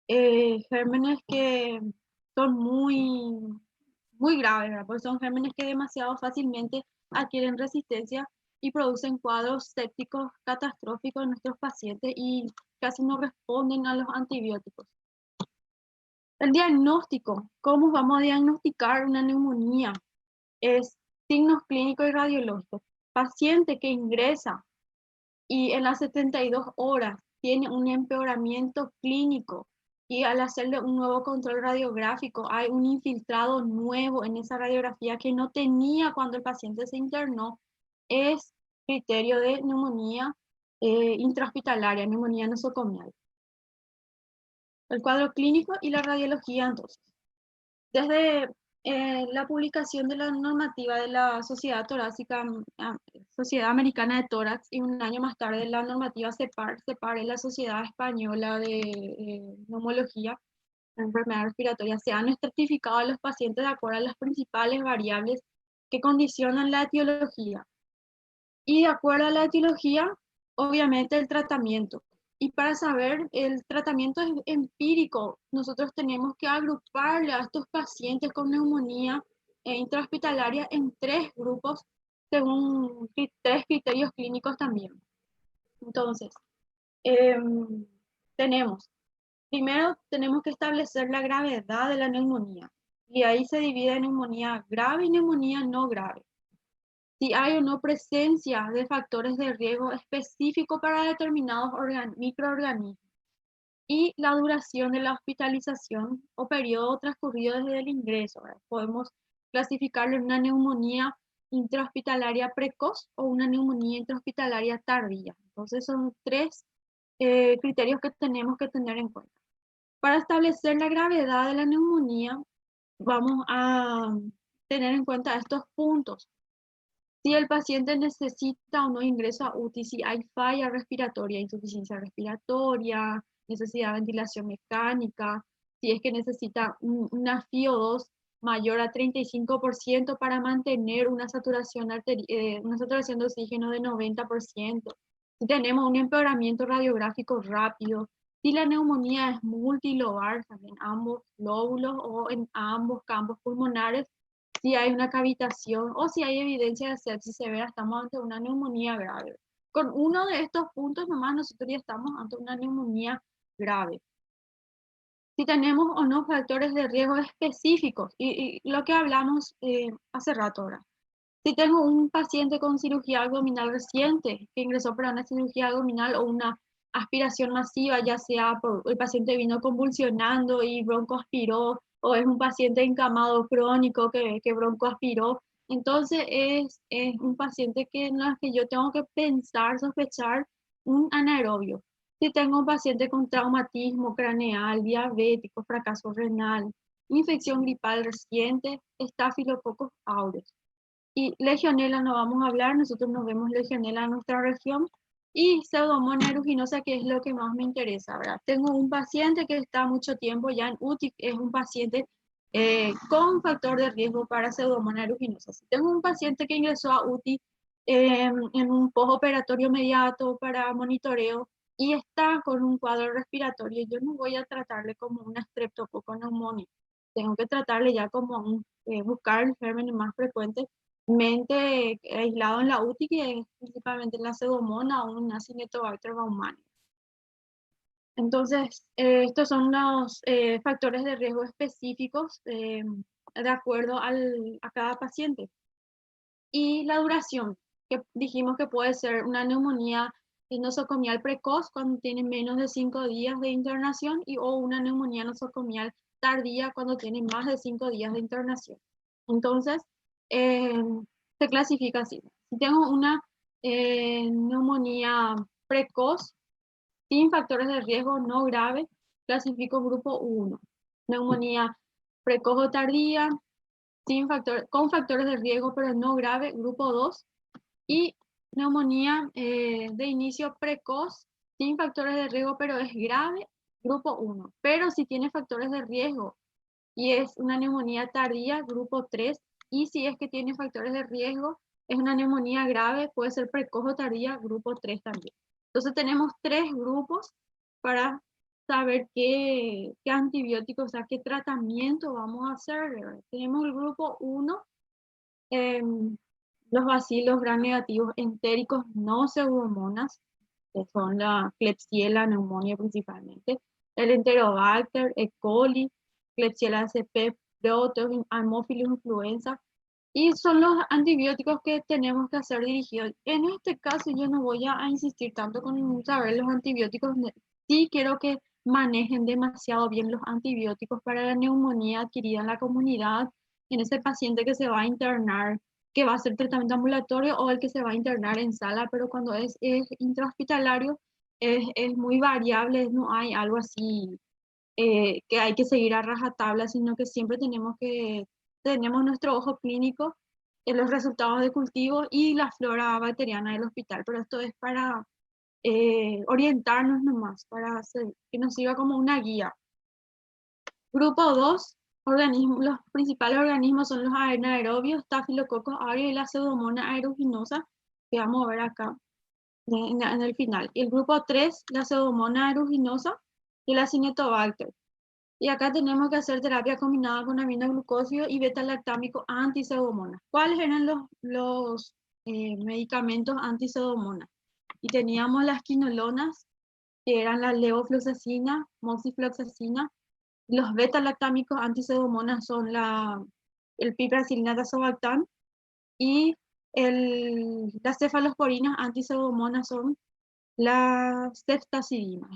gérmenes que son muy graves, ¿verdad? Porque son gérmenes que demasiado fácilmente adquieren resistencia y producen cuadros sépticos catastróficos en nuestros pacientes y casi no responden a los antibióticos. El diagnóstico, ¿cómo vamos a diagnosticar una neumonía? Es signos clínicos y radiológicos. Paciente que ingresa y en las 72 horas tiene un empeoramiento clínico y al hacerle un nuevo control radiográfico hay un infiltrado nuevo en esa radiografía que no tenía cuando el paciente se internó, es criterio de neumonía intrahospitalaria, neumonía nosocomial. El cuadro clínico y la radiología, entonces. Desde la publicación de la normativa de la Sociedad Torácica, Sociedad Americana de Tórax, y un año más tarde la normativa CEPAR es la Sociedad Española de Neumología, enfermedad respiratoria, se han estratificado a los pacientes de acuerdo a las principales variables que condicionan la etiología. Y de acuerdo a la etiología, obviamente el tratamiento. Y para saber el tratamiento empírico, nosotros tenemos que agruparle a estos pacientes con neumonía intrahospitalaria en 3 grupos según 3 criterios clínicos también. Entonces, primero tenemos que establecer la gravedad de la neumonía. Y ahí se divide en neumonía grave y neumonía no grave. Si hay o no presencia de factores de riesgo específicos para determinados microorganismos y la duración de la hospitalización o periodo transcurrido desde el ingreso, ¿verdad? Podemos clasificarlo en una neumonía intrahospitalaria precoz o una neumonía intrahospitalaria tardía. Entonces son 3 criterios que tenemos que tener en cuenta. Para establecer la gravedad de la neumonía, vamos a tener en cuenta estos puntos. Si el paciente necesita o no ingreso a UTI, si hay falla respiratoria, insuficiencia respiratoria, necesidad de ventilación mecánica, si es que necesita una FiO2 mayor a 35% para mantener una saturación de oxígeno de 90%, si tenemos un empeoramiento radiográfico rápido, si la neumonía es multilobar, en ambos lóbulos o en ambos campos pulmonares, si hay una cavitación o si hay evidencia de sepsis severa, estamos ante una neumonía grave. Con uno de estos puntos nomás nosotros ya estamos ante una neumonía grave. Si tenemos o no factores de riesgo específicos, y lo que hablamos hace rato ahora. Si tengo un paciente con cirugía abdominal reciente, que ingresó para una cirugía abdominal o una aspiración masiva, ya sea el paciente vino convulsionando y broncoaspiró, o es un paciente encamado crónico que broncoaspiró, entonces es un paciente en el que yo tengo que pensar, sospechar un anaerobio. Si tengo un paciente con traumatismo craneal, diabético, fracaso renal, infección gripal reciente, Staphylococcus aureus. Y legionela no vamos a hablar, nosotros nos vemos legionela en nuestra región. Y Pseudomonas aeruginosa, que es lo que más me interesa, ¿verdad? Tengo un paciente que está mucho tiempo ya en UTI, es un paciente con factor de riesgo para Pseudomonas aeruginosa. Si tengo un paciente que ingresó a UTI en un postoperatorio inmediato para monitoreo y está con un cuadro respiratorio, yo no voy a tratarle como una Streptococcus pneumoniae. Tengo que tratarle ya como buscar el germen más frecuente aislado en la UTI, que es principalmente la Pseudomonas o una Acinetobacter baumannii. Entonces, estos son los factores de riesgo específicos de acuerdo a cada paciente. Y la duración, que dijimos que puede ser una neumonía nosocomial precoz cuando tiene menos de 5 días de internación o una neumonía nosocomial tardía cuando tiene más de 5 días de internación. Entonces, se clasifica así. Si tengo una neumonía precoz sin factores de riesgo no grave, clasifico grupo 1. Neumonía precoz o tardía, con factores de riesgo pero no grave, grupo 2. Y neumonía de inicio precoz, sin factores de riesgo pero es grave, grupo 1. Pero si tiene factores de riesgo y es una neumonía tardía, grupo 3. Y si es que tiene factores de riesgo, es una neumonía grave, puede ser precoz o tardía, grupo 3 también. Entonces tenemos 3 grupos para saber qué antibióticos, o sea, qué tratamiento vamos a hacer. Tenemos el grupo 1, los bacilos gram negativos entéricos no pseudomonas, que son la Klebsiella pneumoniae principalmente, el Enterobacter, E. coli, Klebsiella sp, Proteus, Haemophilus influenza, y son los antibióticos que tenemos que hacer dirigidos. En este caso yo no voy a insistir tanto con saber los antibióticos, sí quiero que manejen demasiado bien los antibióticos para la neumonía adquirida en la comunidad, en ese paciente que se va a internar, que va a hacer tratamiento ambulatorio o el que se va a internar en sala, pero cuando es intrahospitalario es muy variable, no hay algo así que hay que seguir a rajatabla, sino que siempre tenemos nuestro ojo clínico en los resultados de cultivo y la flora bacteriana del hospital, pero esto es para orientarnos nomás, que nos sirva como una guía. Grupo 2, los principales organismos son los anaerobios, Staphylococcus aureus y la Pseudomonas aeruginosa, que vamos a ver acá en el final. Y el grupo 3, la Pseudomonas aeruginosa y la Cinetobacter. Y acá tenemos que hacer terapia combinada con aminoglucósido y beta-lactámico anti-pseudomonas. ¿Cuáles eran los medicamentos anti-pseudomonas? Y teníamos las quinolonas, que eran la levofloxacina, moxifloxacina. Los beta-lactámicos anti-pseudomonas son el piperacillina tazobactam, y las cefalosporinas anti-pseudomonas son las ceftazidima.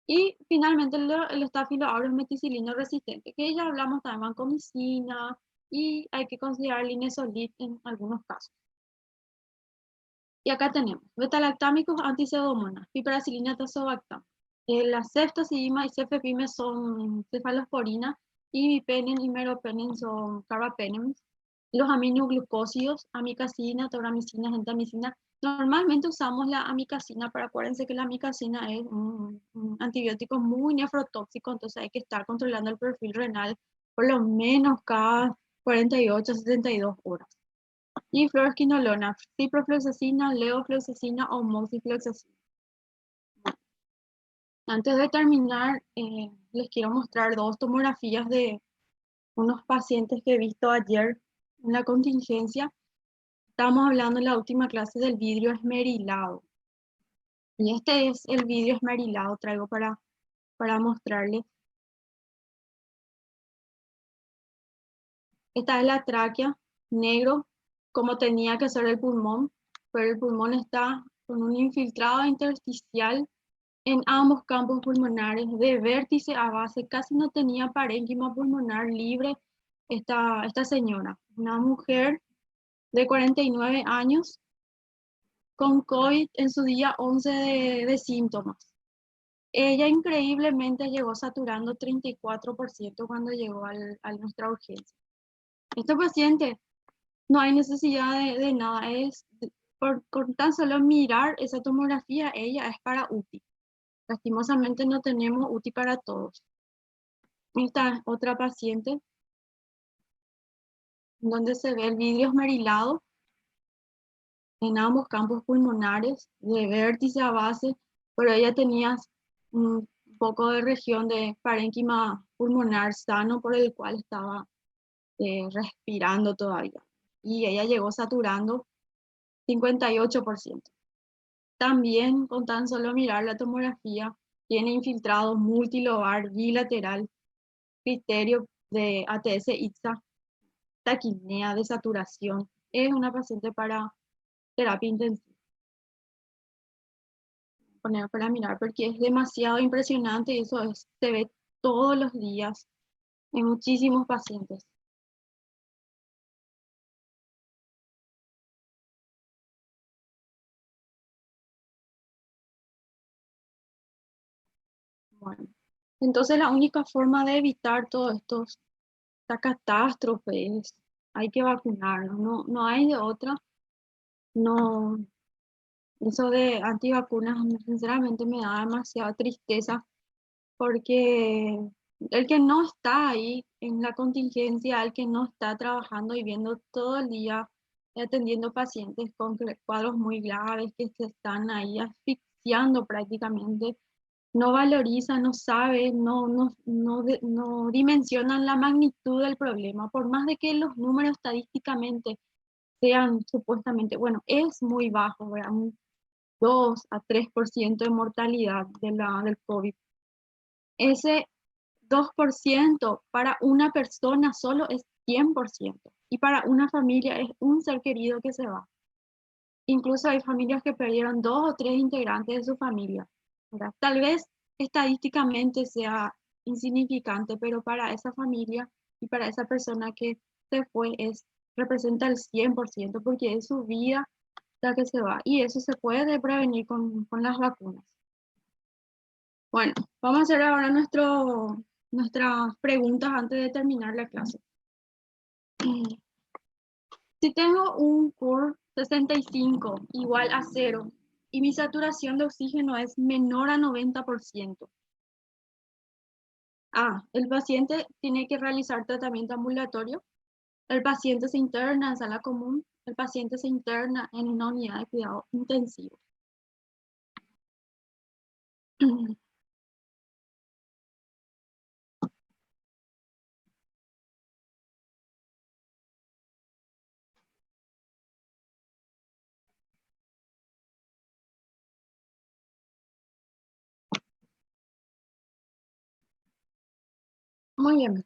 Y finalmente el Staphylo aureus meticilino resistente, que ya hablamos también vancomicina y hay que considerar linezolid en algunos casos. Y acá tenemos beta-lactámicos anti-pseudomonas, piperacillina tazobactam. Las ceftazidima y cefepime son cefalosporinas y imipenem y meropenem son carbapenem. Los aminoglucósidos, amicacina, tobramicina, gentamicina. Normalmente usamos la amicacina, pero acuérdense que la amicacina es un antibiótico muy nefrotóxico, entonces hay que estar controlando el perfil renal por lo menos cada 48 a 72 horas. Y fluoroquinolona, ciprofloxacina, levofloxacina o moxifloxacina. Antes de terminar, les quiero mostrar 2 tomografías de unos pacientes que he visto ayer en la contingencia. Estamos hablando en la última clase del vidrio esmerilado. Y este es el vidrio esmerilado, traigo para mostrarles. Esta es la tráquea, negro, como tenía que ser el pulmón, pero el pulmón está con un infiltrado intersticial en ambos campos pulmonares, de vértice a base, casi no tenía parénquima pulmonar libre esta señora, una mujer de 49 años, con COVID en su día 11 de síntomas. Ella increíblemente llegó saturando 34% cuando llegó a nuestra urgencia. Este paciente no hay necesidad de nada, por tan solo mirar esa tomografía, ella es para UTI. Lastimosamente no tenemos UTI para todos. Esta es otra paciente donde se ve el vidrio esmerilado en ambos campos pulmonares, de vértice a base, pero ella tenía un poco de región de parénquima pulmonar sano por el cual estaba respirando todavía. Y ella llegó saturando 58%. También con tan solo mirar la tomografía, tiene infiltrado multilobar bilateral, criterio de ATS-ITSA, taquipnea, desaturación. Es una paciente para terapia intensiva. Poner para mirar porque es demasiado impresionante y eso se ve todos los días en muchísimos pacientes. Bueno, entonces la única forma de evitar todo esto, esta catástrofe, es hay que vacunarnos, no hay de otra. No, eso de antivacunas sinceramente me da demasiada tristeza porque el que no está ahí en la contingencia, el que no está trabajando y viendo todo el día atendiendo pacientes con cuadros muy graves que se están ahí asfixiando prácticamente, no valoriza, no sabe, no dimensionan la magnitud del problema, por más de que los números estadísticamente sean supuestamente, bueno, es muy bajo, ¿verdad? Un 2 a 3% de mortalidad del COVID. Ese 2% para una persona solo es 100% y para una familia es un ser querido que se va. Incluso hay familias que perdieron 2 o 3 integrantes de su familia, ¿verdad? Tal vez estadísticamente sea insignificante, pero para esa familia y para esa persona que se fue representa el 100% porque es su vida la que se va y eso se puede prevenir con las vacunas. Bueno, vamos a hacer ahora nuestras preguntas antes de terminar la clase. Si tengo un CUR 65 igual a 0 y mi saturación de oxígeno es menor a 90%, el paciente tiene que realizar tratamiento ambulatorio, el paciente se interna en sala común, el paciente se interna en una unidad de cuidado intensivo. Muy bien.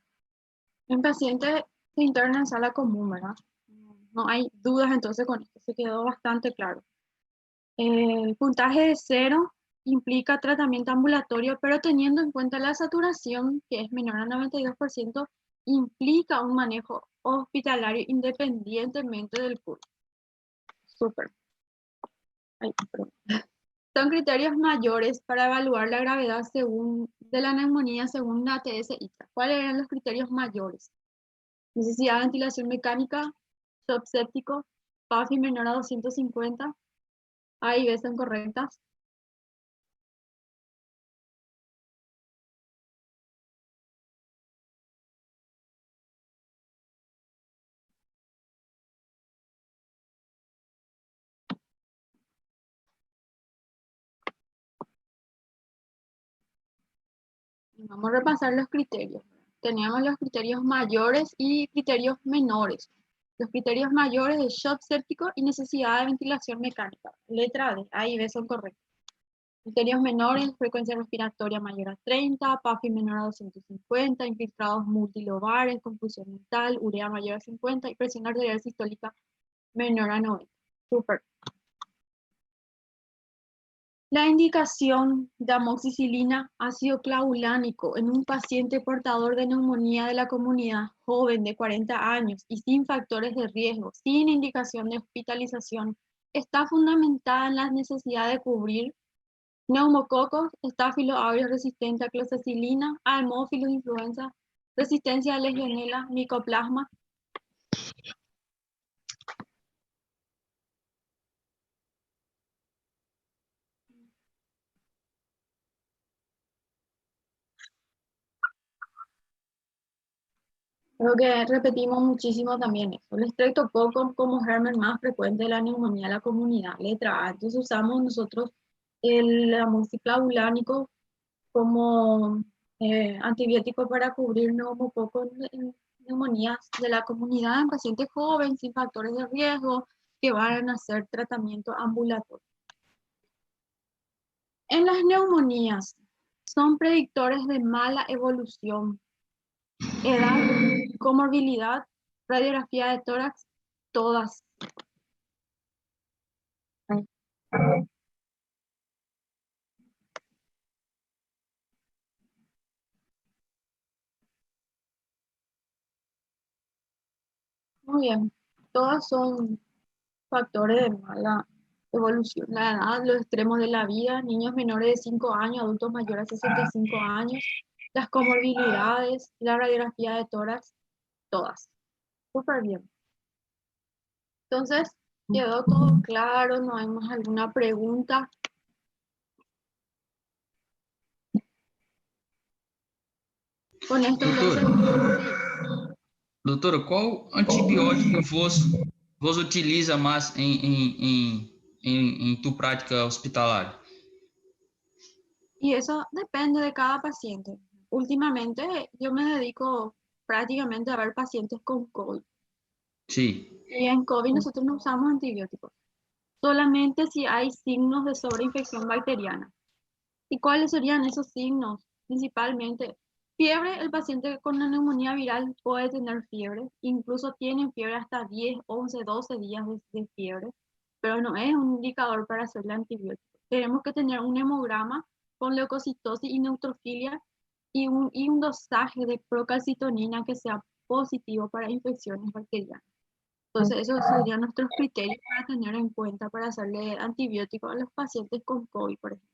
El paciente se interna en sala común, ¿verdad? No hay dudas entonces con esto, se quedó bastante claro. El puntaje de 0 implica tratamiento ambulatorio, pero teniendo en cuenta la saturación, que es menor al 92%, implica un manejo hospitalario independientemente del curso. Súper. Ay, perdón. Son criterios mayores para evaluar la gravedad de la neumonía según la ATS-ITSA. ¿Cuáles eran los criterios mayores? Necesidad de ventilación mecánica, shock séptico, PAFI menor a 250, A y B son correctas. Vamos a repasar los criterios. Teníamos los criterios mayores y criterios menores. Los criterios mayores de shock séptico y necesidad de ventilación mecánica. Letra D, A y B son correctos. Criterios menores, frecuencia respiratoria mayor a 30, PAFI menor a 250, infiltrados multilobares, confusión mental, urea mayor a 50 y presión arterial sistólica menor a 90. Súper. La indicación de amoxicilina ácido clavulánico en un paciente portador de neumonía de la comunidad joven de 40 años y sin factores de riesgo, sin indicación de hospitalización, está fundamentada en la necesidad de cubrir neumococos, estáfilo aureus resistente a clozacilina, haemófilos influenza, resistencia a legionela, micoplasma. Creo que repetimos muchísimo también eso. El estreptococo como germen más frecuente de la neumonía de la comunidad, letra A. Entonces usamos nosotros el amoxiclavulánico como antibiótico para cubrir neumococos en neumonías de la comunidad en pacientes jóvenes sin factores de riesgo que van a hacer tratamiento ambulatorio. En las neumonías, son predictores de mala evolución, edad, comorbilidad, radiografía de tórax, todas. Muy bien, todas son factores de mala evolución. La edad, los extremos de la vida, niños menores de 5 años, adultos mayores de 65 años, las comorbilidades, la radiografía de tórax, todas. Súper bien. Entonces, quedó todo claro, no hay más alguna pregunta. Con esto entonces, Doutora, qual antibiótico vos utiliza mais em tua prática hospitalar? y eso depende de cada paciente. Últimamente yo me dedico prácticamente a ver pacientes con COVID. Sim. Y en COVID nosotros no usamos antibióticos, solamente si hay signos de sobreinfección bacteriana. ¿Y cuáles serían esos signos? Principalmente fiebre. El paciente con una neumonía viral puede tener fiebre, incluso tienen fiebre hasta 10, 11, 12 días de fiebre, pero no es un indicador para hacerle antibiótico. Tenemos que tener un hemograma con leucocitosis y neutrofilia y un dosaje de procalcitonina que sea positivo para infecciones bacterianas. Entonces, esos serían nuestros criterios para tener en cuenta para hacerle antibióticos a los pacientes con COVID, por ejemplo.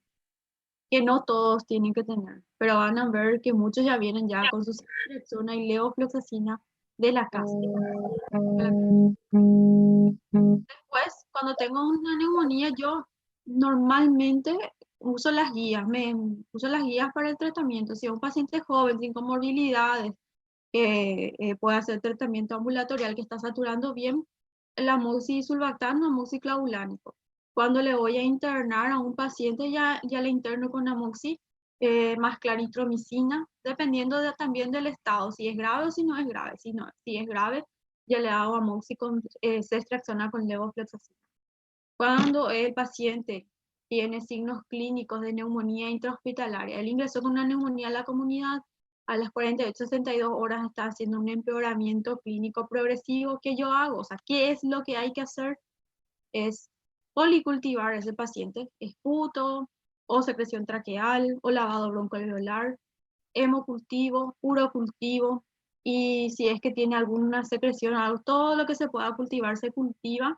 Que no todos tienen que tener, pero van a ver que muchos ya vienen ya con su ceftriaxona y levofloxacina de la casa. Después, cuando tengo una neumonía, yo normalmente uso las guías, uso las guías para el tratamiento. Si es un paciente joven, sin comorbilidades, que puede hacer tratamiento ambulatorial, que está saturando bien, el amoxicilsulbactam o amoxiclavulánico. Cuando le voy a internar a un paciente, ya le interno con amoxi más claritromicina, dependiendo también del estado, si es grave o si no es grave. Si es grave, ya le hago amoxi con ceftriaxona con levofloxacina. Cuando el paciente tiene signos clínicos de neumonía intrahospitalaria, él ingresó con una neumonía a la comunidad, a las 48-62 horas está haciendo un empeoramiento clínico progresivo, ¿qué yo hago? O sea, ¿qué es lo que hay que hacer? Es policultivar a ese paciente, esputo, o secreción traqueal, o lavado broncoalveolar, hemocultivo, urocultivo, y si es que tiene alguna secreción, todo lo que se pueda cultivar se cultiva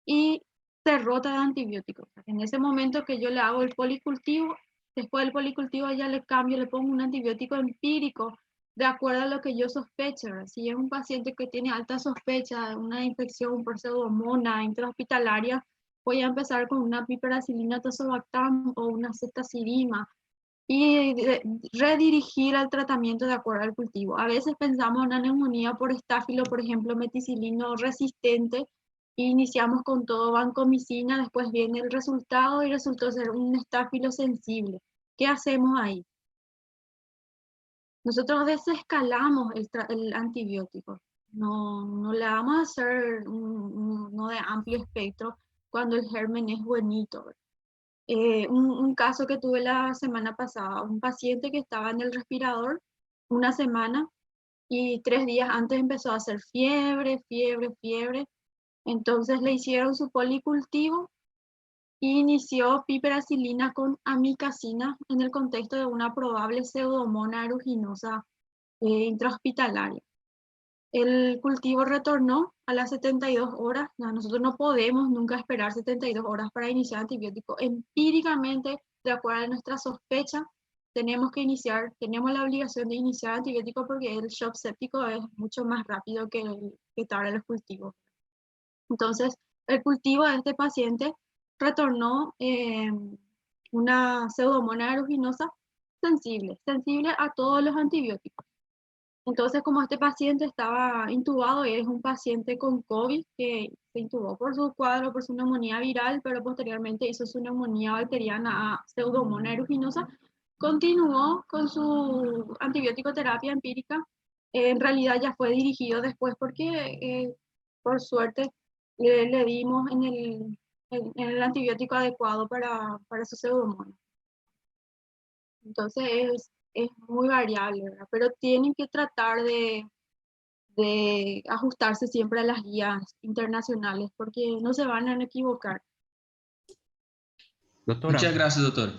y se rota de antibióticos. En ese momento que yo le hago el policultivo, después del policultivo ya le cambio, le pongo un antibiótico empírico de acuerdo a lo que yo sospecho. Si es un paciente que tiene alta sospecha de una infección por pseudomonas intrahospitalaria, voy a empezar con una piperacilina tazobactam o una ceftazidima y redirigir al tratamiento de acuerdo al cultivo. A veces pensamos en una neumonía por estáfilo, por ejemplo, meticilino resistente, e iniciamos con todo vancomicina, después viene el resultado y resultó ser un estáfilo sensible. ¿Qué hacemos ahí? Nosotros desescalamos el antibiótico. No le vamos a hacer uno de amplio espectro cuando el germen es buenito. Un caso que tuve la semana pasada, un paciente que estaba en el respirador una semana y 3 días antes empezó a hacer fiebre, fiebre, fiebre. Entonces le hicieron su policultivo e inició piperacilina con amicacina en el contexto de una probable pseudomonas aeruginosa intrahospitalaria. El cultivo retornó a las 72 horas. No, nosotros no podemos nunca esperar 72 horas para iniciar antibiótico. Empíricamente, de acuerdo a nuestra sospecha, tenemos la obligación de iniciar antibiótico porque el shock séptico es mucho más rápido que tardan los cultivos. Entonces, el cultivo de este paciente retornó una pseudomonas aeruginosa sensible a todos los antibióticos. Entonces, como este paciente estaba intubado, es un paciente con COVID que se intubó por su cuadro, por su neumonía viral, pero posteriormente hizo su neumonía bacteriana a pseudomonas aeruginosa, continuó con su antibiótico terapia empírica. En realidad ya fue dirigido después porque, por suerte, le dimos el antibiótico adecuado para su pseudomonas. Entonces es muy variable, ¿verdad? Pero tienen que tratar de ajustarse siempre a las guías internacionales porque no se van a equivocar. Doctora, Muchas gracias, doctor.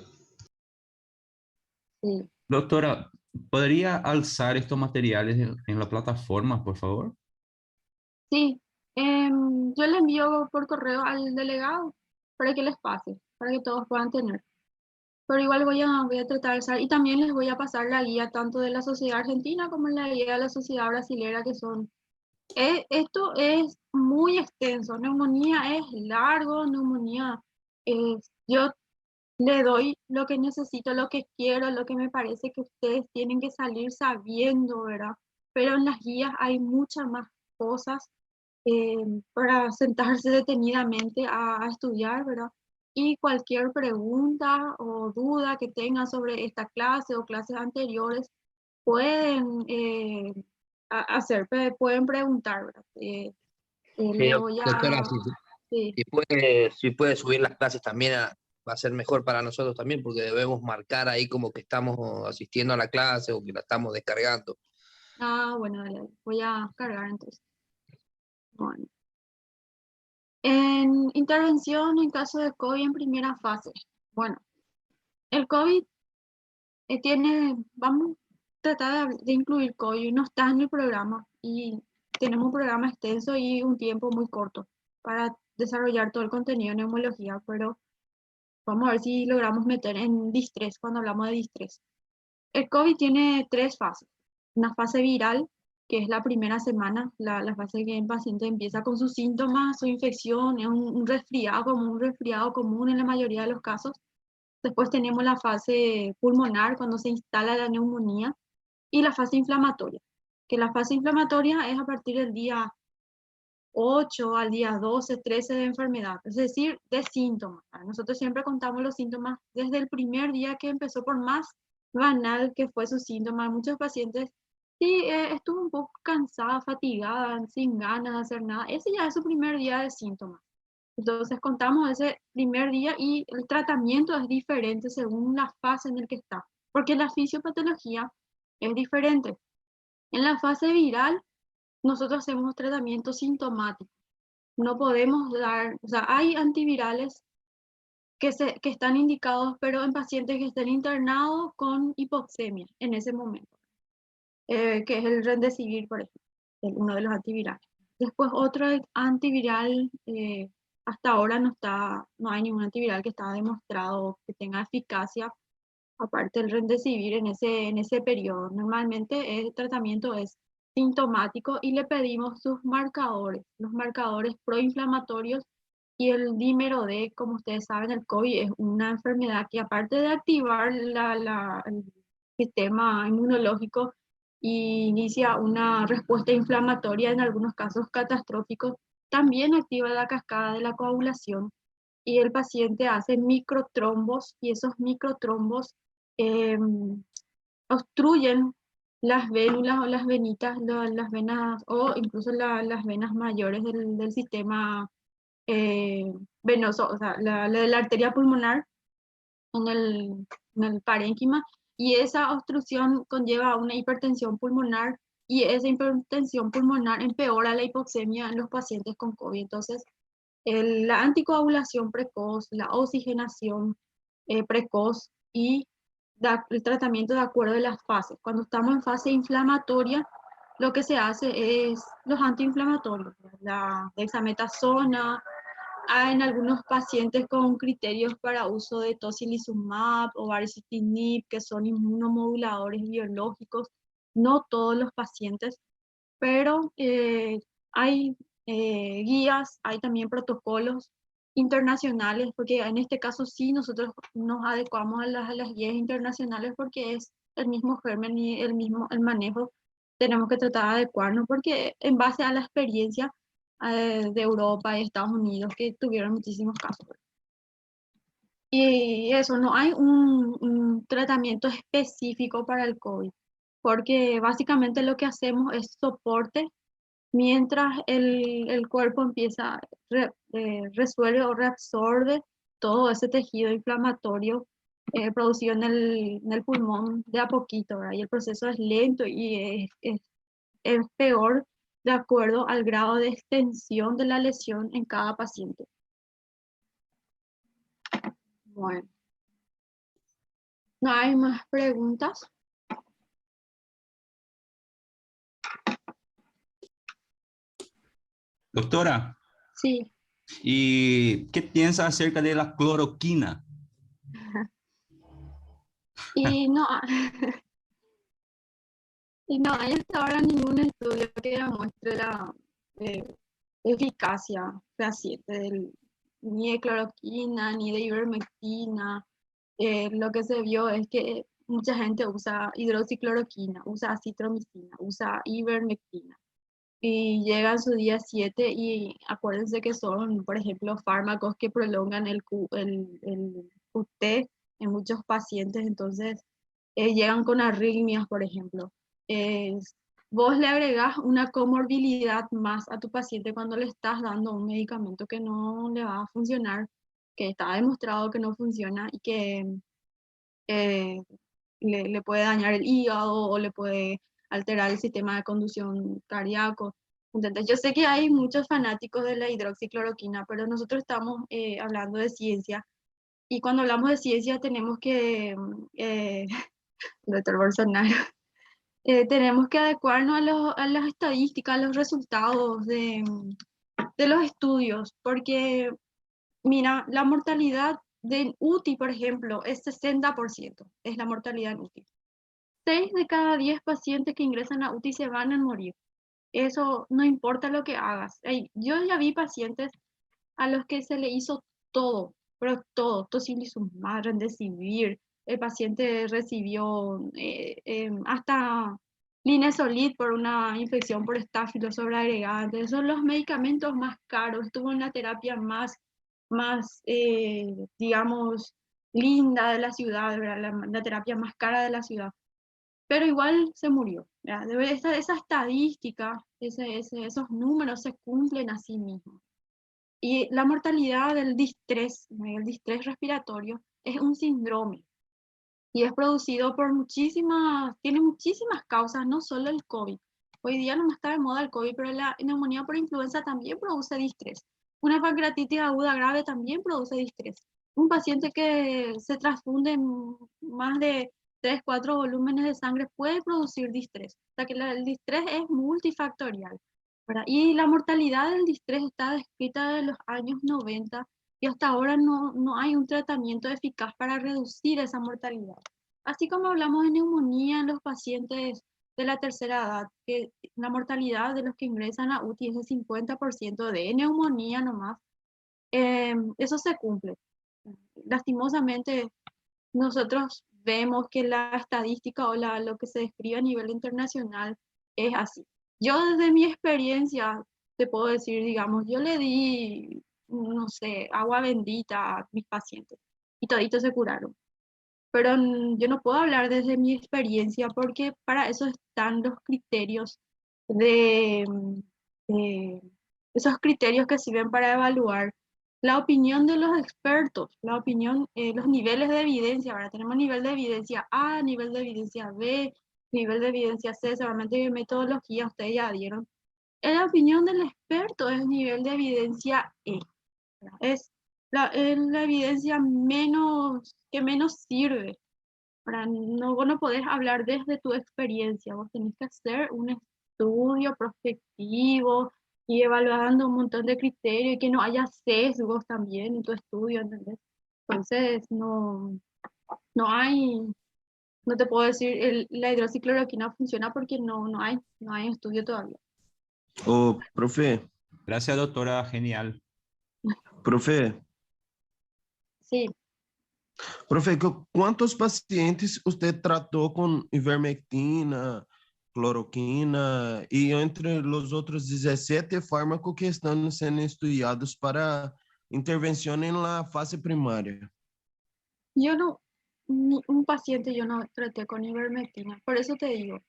Sí. doctora, ¿podría alzar estos materiales en la plataforma, por favor? Sí, yo le envío por correo al delegado para que les pase, para que todos puedan tener. Pero igual voy a tratar de usar y también les voy a pasar la guía tanto de la sociedad argentina como la guía de la sociedad brasilera que son. Esto es muy extenso, neumonía es largo, neumonía es, yo le doy lo que necesito, lo que quiero, lo que me parece que ustedes tienen que salir sabiendo, ¿verdad? Pero en las guías hay muchas más cosas eh, para sentarse detenidamente a estudiar, ¿verdad? Y cualquier pregunta o duda que tengan sobre esta clase o clases anteriores, pueden pueden preguntar, ¿verdad? Sí, Le voy doctora, a... Sí. si puede subir las clases también va a ser mejor para nosotros también, porque debemos marcar ahí como que estamos asistiendo a la clase o que la estamos descargando. Ah, bueno, dale, voy a cargar entonces. Bueno. En intervención en caso de COVID en primera fase. Bueno, el COVID vamos a tratar de incluir COVID, no está en el programa y tenemos un programa extenso y un tiempo muy corto para desarrollar todo el contenido en neumología, pero vamos a ver si logramos meter en distrés cuando hablamos de distrés. El COVID tiene tres fases. Una fase viral, que es la primera semana, la fase que el paciente empieza con sus síntomas, su infección, es un resfriado común en la mayoría de los casos. Después tenemos la fase pulmonar, cuando se instala la neumonía, y la fase inflamatoria, que la fase inflamatoria es a partir del día 8 al día 12, 13 de enfermedad, es decir, de síntomas. Nosotros siempre contamos los síntomas desde el primer día que empezó, por más banal que fue su síntoma. Muchos pacientes, sí, estuvo un poco cansada, fatigada, sin ganas de hacer nada. Ese ya es su primer día de síntomas. Entonces contamos ese primer día y el tratamiento es diferente según la fase en la que está, porque la fisiopatología es diferente. En la fase viral, nosotros hacemos tratamiento sintomático. No podemos dar, o sea, hay antivirales que están indicados, pero en pacientes que estén internados con hipoxemia en ese momento, que es el Remdesivir, por ejemplo, uno de los antivirales. Después otro antiviral, hasta ahora no hay ningún antiviral que está demostrado que tenga eficacia, aparte del Remdesivir en ese periodo. Normalmente el tratamiento es sintomático y le pedimos sus marcadores, los marcadores proinflamatorios y el dímero D. Como ustedes saben, el COVID es una enfermedad que, aparte de activar el sistema inmunológico, y inicia una respuesta inflamatoria en algunos casos catastróficos, también activa la cascada de la coagulación y el paciente hace microtrombos y esos microtrombos eh, obstruyen las vénulas o las venitas, las venas o incluso las venas mayores del sistema venoso, o sea, la de la arteria pulmonar en el parénquima, y esa obstrucción conlleva a una hipertensión pulmonar y esa hipertensión pulmonar empeora la hipoxemia en los pacientes con COVID. Entonces, la anticoagulación precoz, la oxigenación precoz y el tratamiento de acuerdo a las fases. Cuando estamos en fase inflamatoria, lo que se hace es los antiinflamatorios, la dexametasona. En algunos pacientes con criterios para uso de tocilizumab o baricitinib, que son inmunomoduladores biológicos, no todos los pacientes, pero hay guías, hay también protocolos internacionales, porque en este caso sí nosotros nos adecuamos a las guías internacionales porque es el mismo germen y el manejo. Tenemos que tratar de adecuarnos porque en base a la experiencia de Europa y Estados Unidos, que tuvieron muchísimos casos. Y eso, no hay un tratamiento específico para el COVID, porque básicamente lo que hacemos es soporte mientras el cuerpo resuelve o reabsorbe todo ese tejido inflamatorio producido en el pulmón de a poquito, ¿verdad? Y el proceso es lento y es peor de acuerdo al grado de extensión de la lesión en cada paciente. Bueno, ¿no hay más preguntas? Doctora, Sí. ¿y qué piensa acerca de la cloroquina? Y no, y no hay hasta ahora ningún estudio que demuestre la eh, eficacia fehaciente ni de cloroquina ni de ivermectina. Lo que se vio es que mucha gente usa hidroxicloroquina, usa acitromicina, usa ivermectina. Y llega su día 7 y acuérdense que son, por ejemplo, fármacos que prolongan el QT en muchos pacientes, entonces llegan con arritmias, por ejemplo. Eh, Vos le agregás una comorbilidad más a tu paciente cuando le estás dando un medicamento que no le va a funcionar, que está demostrado que no funciona y que eh, le puede dañar el hígado o le puede alterar el sistema de conducción cardíaco. Entonces, yo sé que hay muchos fanáticos de la hidroxicloroquina, pero nosotros estamos hablando de ciencia y cuando hablamos de ciencia tenemos que, doctor Bolsonaro, tenemos que adecuarnos a las estadísticas, a los resultados de los estudios, porque mira, la mortalidad del UTI, por ejemplo, es 60%, es la mortalidad en UTI. 6 de cada 10 pacientes que ingresan a UTI se van a morir. Eso no importa lo que hagas. Yo ya vi pacientes a los que se le hizo todo, pero todo, tocilizumab, remdesivir, el paciente recibió hasta linezolid por una infección por estáfilo sobreagregada. Entonces son los medicamentos más caros, estuvo en la terapia más digamos, linda de la ciudad, ¿verdad? La terapia más cara de la ciudad. Pero igual se murió. ¿Verdad? Esa estadística, esos números se cumplen a sí mismos. Y la mortalidad del distrés, el distrés respiratorio, es un síndrome y es producido por tiene muchísimas causas, no solo el COVID. Hoy día no está de moda el COVID, pero la neumonía por influenza también produce distrés. Una pancreatitis aguda grave también produce distrés. Un paciente que se transfunde en más de 3, 4 volúmenes de sangre puede producir distrés. O sea que el distrés es multifactorial, ¿verdad? Y la mortalidad del distrés está descrita de los años 90 y hasta ahora no hay un tratamiento eficaz para reducir esa mortalidad. Así como hablamos de neumonía en los pacientes de la tercera edad, que la mortalidad de los que ingresan a UTI es de 50% de neumonía nomás, eso se cumple. Lastimosamente, nosotros vemos que la estadística o lo que se describe a nivel internacional es así. Yo desde mi experiencia te puedo decir, digamos, yo le di, no sé, agua bendita a mis pacientes y toditos se curaron. Pero yo no puedo hablar desde mi experiencia porque para eso están los criterios de, de- esos criterios que sirven para evaluar la opinión de los expertos, la opinión, los niveles de evidencia. Ahora tenemos nivel de evidencia A, nivel de evidencia B, nivel de evidencia C, seguramente qué metodología ustedes ya dieron. La opinión del experto es nivel de evidencia E. ¿Verdad? Es la evidencia que menos sirve. Vos no podés hablar desde tu experiencia, vos tenés que hacer un estudio prospectivo y evaluando un montón de criterios y que no haya sesgos también en tu estudio, ¿entendés? Entonces, no te puedo decir, la hidroxicloroquina funciona porque no hay estudio todavía. Ô, profe, Gracias, doctora. Genial. profe, Sí, ¿cuántos pacientes usted trató con ivermectina, cloroquina y entre los otros 17 fármacos que están siendo estudiados para intervención en la fase primaria? un paciente yo no traté con ivermectina, por eso te digo.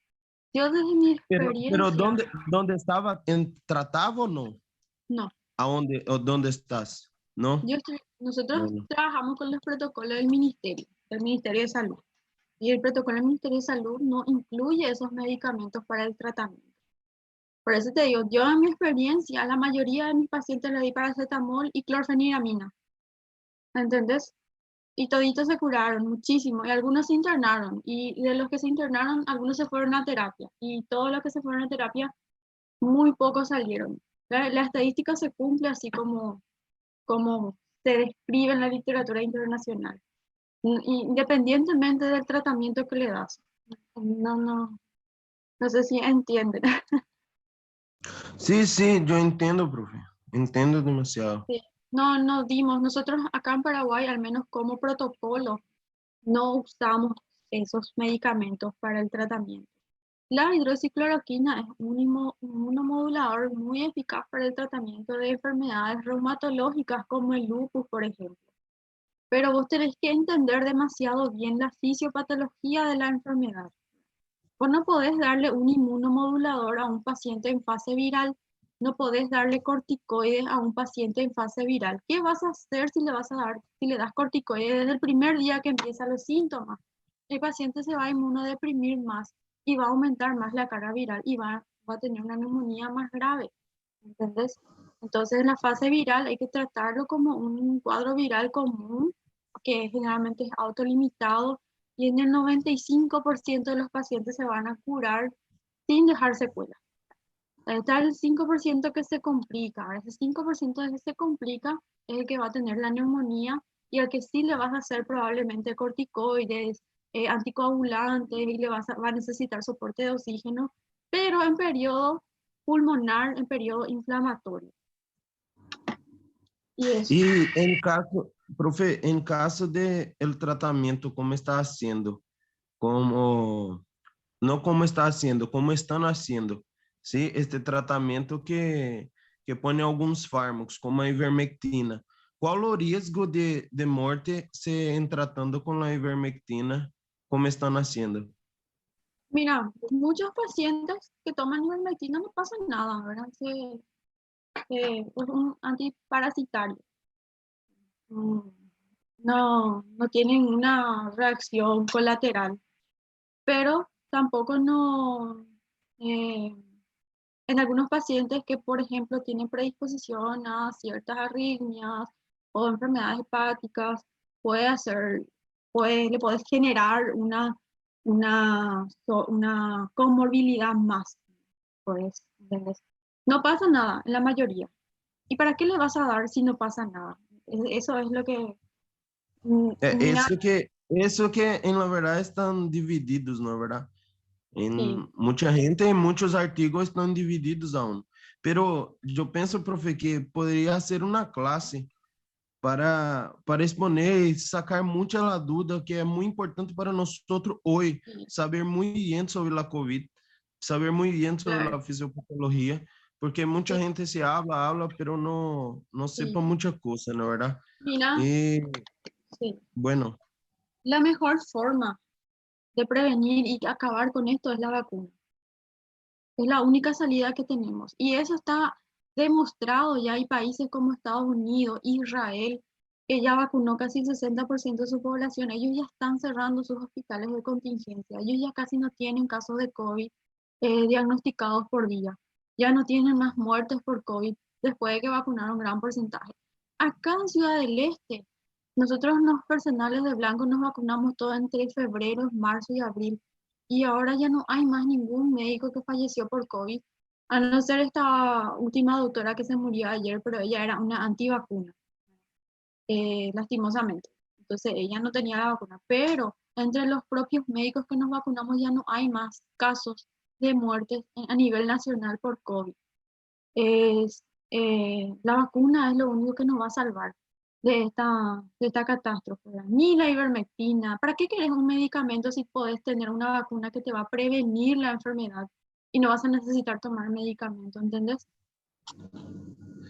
Yo desde mi Pero experiencia, ¿dónde estaba? ¿Trataba o no? no. ¿Dónde estás? ¿No? Nosotros Bueno. trabajamos con los protocolos del Ministerio de Salud. Y el protocolo del Ministerio de Salud no incluye esos medicamentos para el tratamiento. Por eso te digo, yo en mi experiencia, a la mayoría de mis pacientes le di paracetamol y clorfeniramina. ¿Entendés? Y toditos se curaron muchísimo. Y algunos se internaron. Y de los que se internaron, algunos se fueron a terapia. Y todos los que se fueron a terapia, muy pocos salieron. La estadística se cumple así como se describe en la literatura internacional. Independientemente del tratamiento que le das. No sé si entienden. Sí, sí, yo entiendo, profe. Entiendo demasiado. Sí. No dimos, nosotros acá en Paraguay, al menos como protocolo, no usamos esos medicamentos para el tratamiento. La hidroxicloroquina es un inmunomodulador muy eficaz para el tratamiento de enfermedades reumatológicas como el lupus, por ejemplo. Pero vos tenés que entender demasiado bien la fisiopatología de la enfermedad. Vos no podés darle un inmunomodulador a un paciente en fase viral, no podés darle corticoides a un paciente en fase viral. ¿Qué vas a hacer si le das corticoides desde el primer día que empiezan los síntomas? El paciente se va a inmunodeprimir más y va a aumentar más la carga viral y va a tener una neumonía más grave. ¿Entendés? Entonces, en la fase viral hay que tratarlo como un cuadro viral común, que generalmente es autolimitado, y en el 95% de los pacientes se van a curar sin dejar secuelas. Está el 5% que se complica. Ese 5% que se complica es el que va a tener la neumonía y al que sí le vas a hacer probablemente corticoides, anticoagulantes y va a necesitar soporte de oxígeno, pero en periodo pulmonar, en periodo inflamatorio. Y eso. Y profe, en caso de el tratamiento, ¿cómo está haciendo? No cómo está haciendo, cómo están haciendo, ¿sí? Este tratamiento que pone algunos fármacos, como a ivermectina. ¿Cuál o riesgo de muerte se en tratando con la ivermectina? ¿Cómo están haciendo? Mira, muchos pacientes que toman ivermectina no pasa nada, ¿verdad? Es un antiparasitario. No tienen una reacción colateral, pero tampoco en algunos pacientes que, por ejemplo, tienen predisposición a ciertas arritmias o enfermedades hepáticas, le puedes generar una comorbilidad más, pues, ¿entendés? No pasa nada en la mayoría. ¿Y para qué le vas a dar si no pasa nada? Eso es lo que... Mira, Eso que en la verdad están divididos, ¿no es verdad? sí, Mucha gente, en muchos artigos están divididos aún. Pero yo pienso, profe, que podría ser una clase para exponer y sacar mucha la duda, que es muy importante para nosotros hoy, sí, saber muy bien sobre la COVID, saber muy bien sobre claro, la fisiopatología, porque mucha sí, gente se habla, pero no sepa sí. muchas cosas, ¿no es verdad? Mira, Y sí. bueno, La mejor forma de prevenir y acabar con esto es la vacuna. Es la única salida que tenemos. Y eso está demostrado. Ya hay países como Estados Unidos, Israel, que ya vacunó casi el 60% de su población. Ellos ya están cerrando sus hospitales de contingencia. Ellos ya casi no tienen casos de COVID diagnosticados por día. Ya no tienen más muertes por COVID después de que vacunaron un gran porcentaje. Acá en Ciudad del Este, nosotros los personales de blanco nos vacunamos todo entre febrero, marzo y abril. Y ahora ya no hay más ningún médico que falleció por COVID, a no ser esta última doctora que se murió ayer, pero ella era una antivacuna, lastimosamente. Entonces ella no tenía la vacuna, pero entre los propios médicos que nos vacunamos ya no hay más casos de muertes a nivel nacional por COVID. La vacuna es lo único que nos va a salvar de esta catástrofe, ¿verdad? Ni la ivermectina. ¿Para qué querés un medicamento si podés tener una vacuna que te va a prevenir la enfermedad y no vas a necesitar tomar medicamento? ¿Entendés?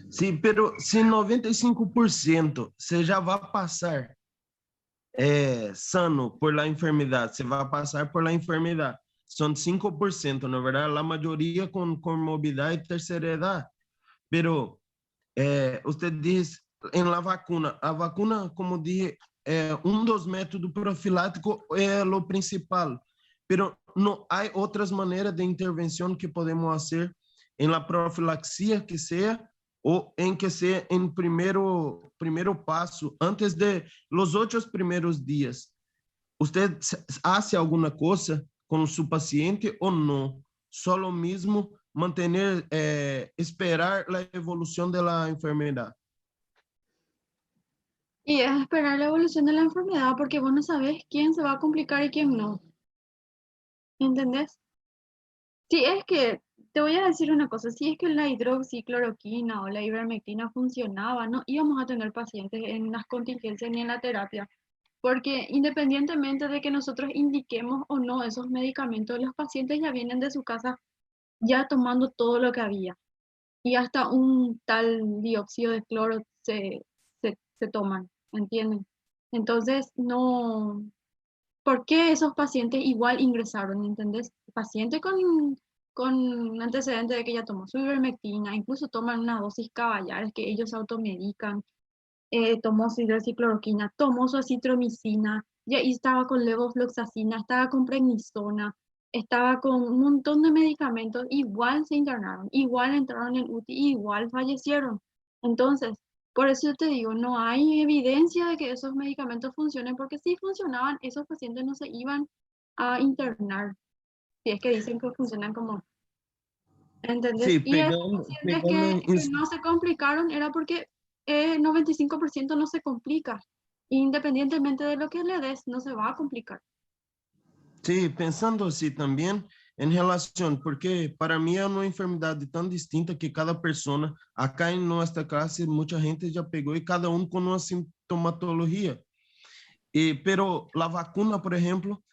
sí, pero si 95% se ya va a pasar sano por la enfermedad, se va a pasar por la enfermedad. son 5%, ¿no es verdad? La mayoría con comorbilidad y tercera edad. Pero usted dice, en la vacuna, a vacuna, como dije, dos métodos profiláticos es lo principal, pero no hay otras maneras de intervención que podemos hacer en la profilaxia que sea, o en que sea en primero paso, antes de los 8 primeros días. ¿Usted hace alguna cosa con su paciente o no? Solo mismo mantener, esperar la evolución de la enfermedad. Y es esperar la evolución de la enfermedad porque vos no sabés quién se va a complicar y quién no. ¿Entendés? Si es que, te voy a decir una cosa, si es que la hidroxicloroquina o la ivermectina funcionaba, no íbamos a tener pacientes en las contingencias ni en la terapia. Porque independientemente de que nosotros indiquemos o no esos medicamentos, los pacientes ya vienen de su casa ya tomando todo lo que había. Y hasta un tal dióxido de cloro se toman, ¿entienden? Entonces, no, ¿por qué esos pacientes igual ingresaron? ¿Entendés? Paciente con antecedente de que ya tomó su ivermectina, incluso toman una dosis caballares que ellos se automedican, tomó su hidroxicloroquina, tomó su acitromicina, y ahí estaba con levofloxacina, estaba con prednisona, estaba con un montón de medicamentos, igual se internaron, igual entraron en UTI, igual fallecieron. Entonces, por eso yo te digo, no hay evidencia de que esos medicamentos funcionen, porque si funcionaban, esos pacientes no se iban a internar, si es que dicen que funcionan como, ¿entendés? Sí, Y esos pegando, pacientes que no se complicaron era porque 95% no se complica. Independientemente de lo que le des, no se va a complicar. sí, pensando así también en relación, porque para mí es una enfermedad tan distinta que cada persona, acá en nuestra clase, mucha gente ya pegó y cada uno con una sintomatología. Pero la vacuna, por ejemplo,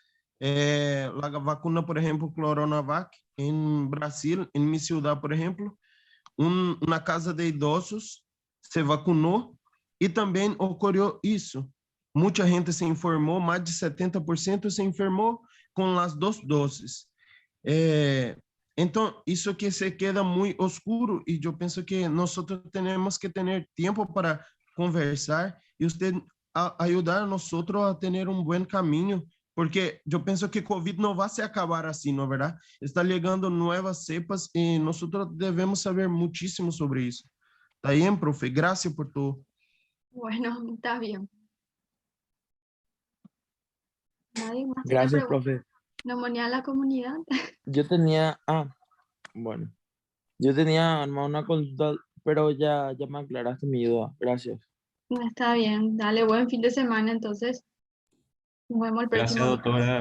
Coronavac, en Brasil, en mi ciudad, por ejemplo, una casa de idosos se vacunó y también ocurrió eso. Mucha gente se informó, más de 70% se enfermó con las 2 dosis. Entonces, eso que se queda muy oscuro y yo pienso que nosotros tenemos que tener tiempo para conversar y usted ayudar a nosotros a tener un buen camino, porque yo pienso que COVID no va a se acabar así, ¿no es verdad? Está llegando nuevas cepas y nosotros debemos saber muchísimo sobre eso. Está bien, profe, gracias por todo. Bueno, está bien. Nadie más tiene Gracias, preguntas. profe. Neumonía en la comunidad. Yo tenía, bueno, yo tenía armado una consulta, pero ya me aclaraste mi duda. Gracias. Está bien. Dale buen fin de semana, entonces. Nos vemos el Gracias, próximo. doctora.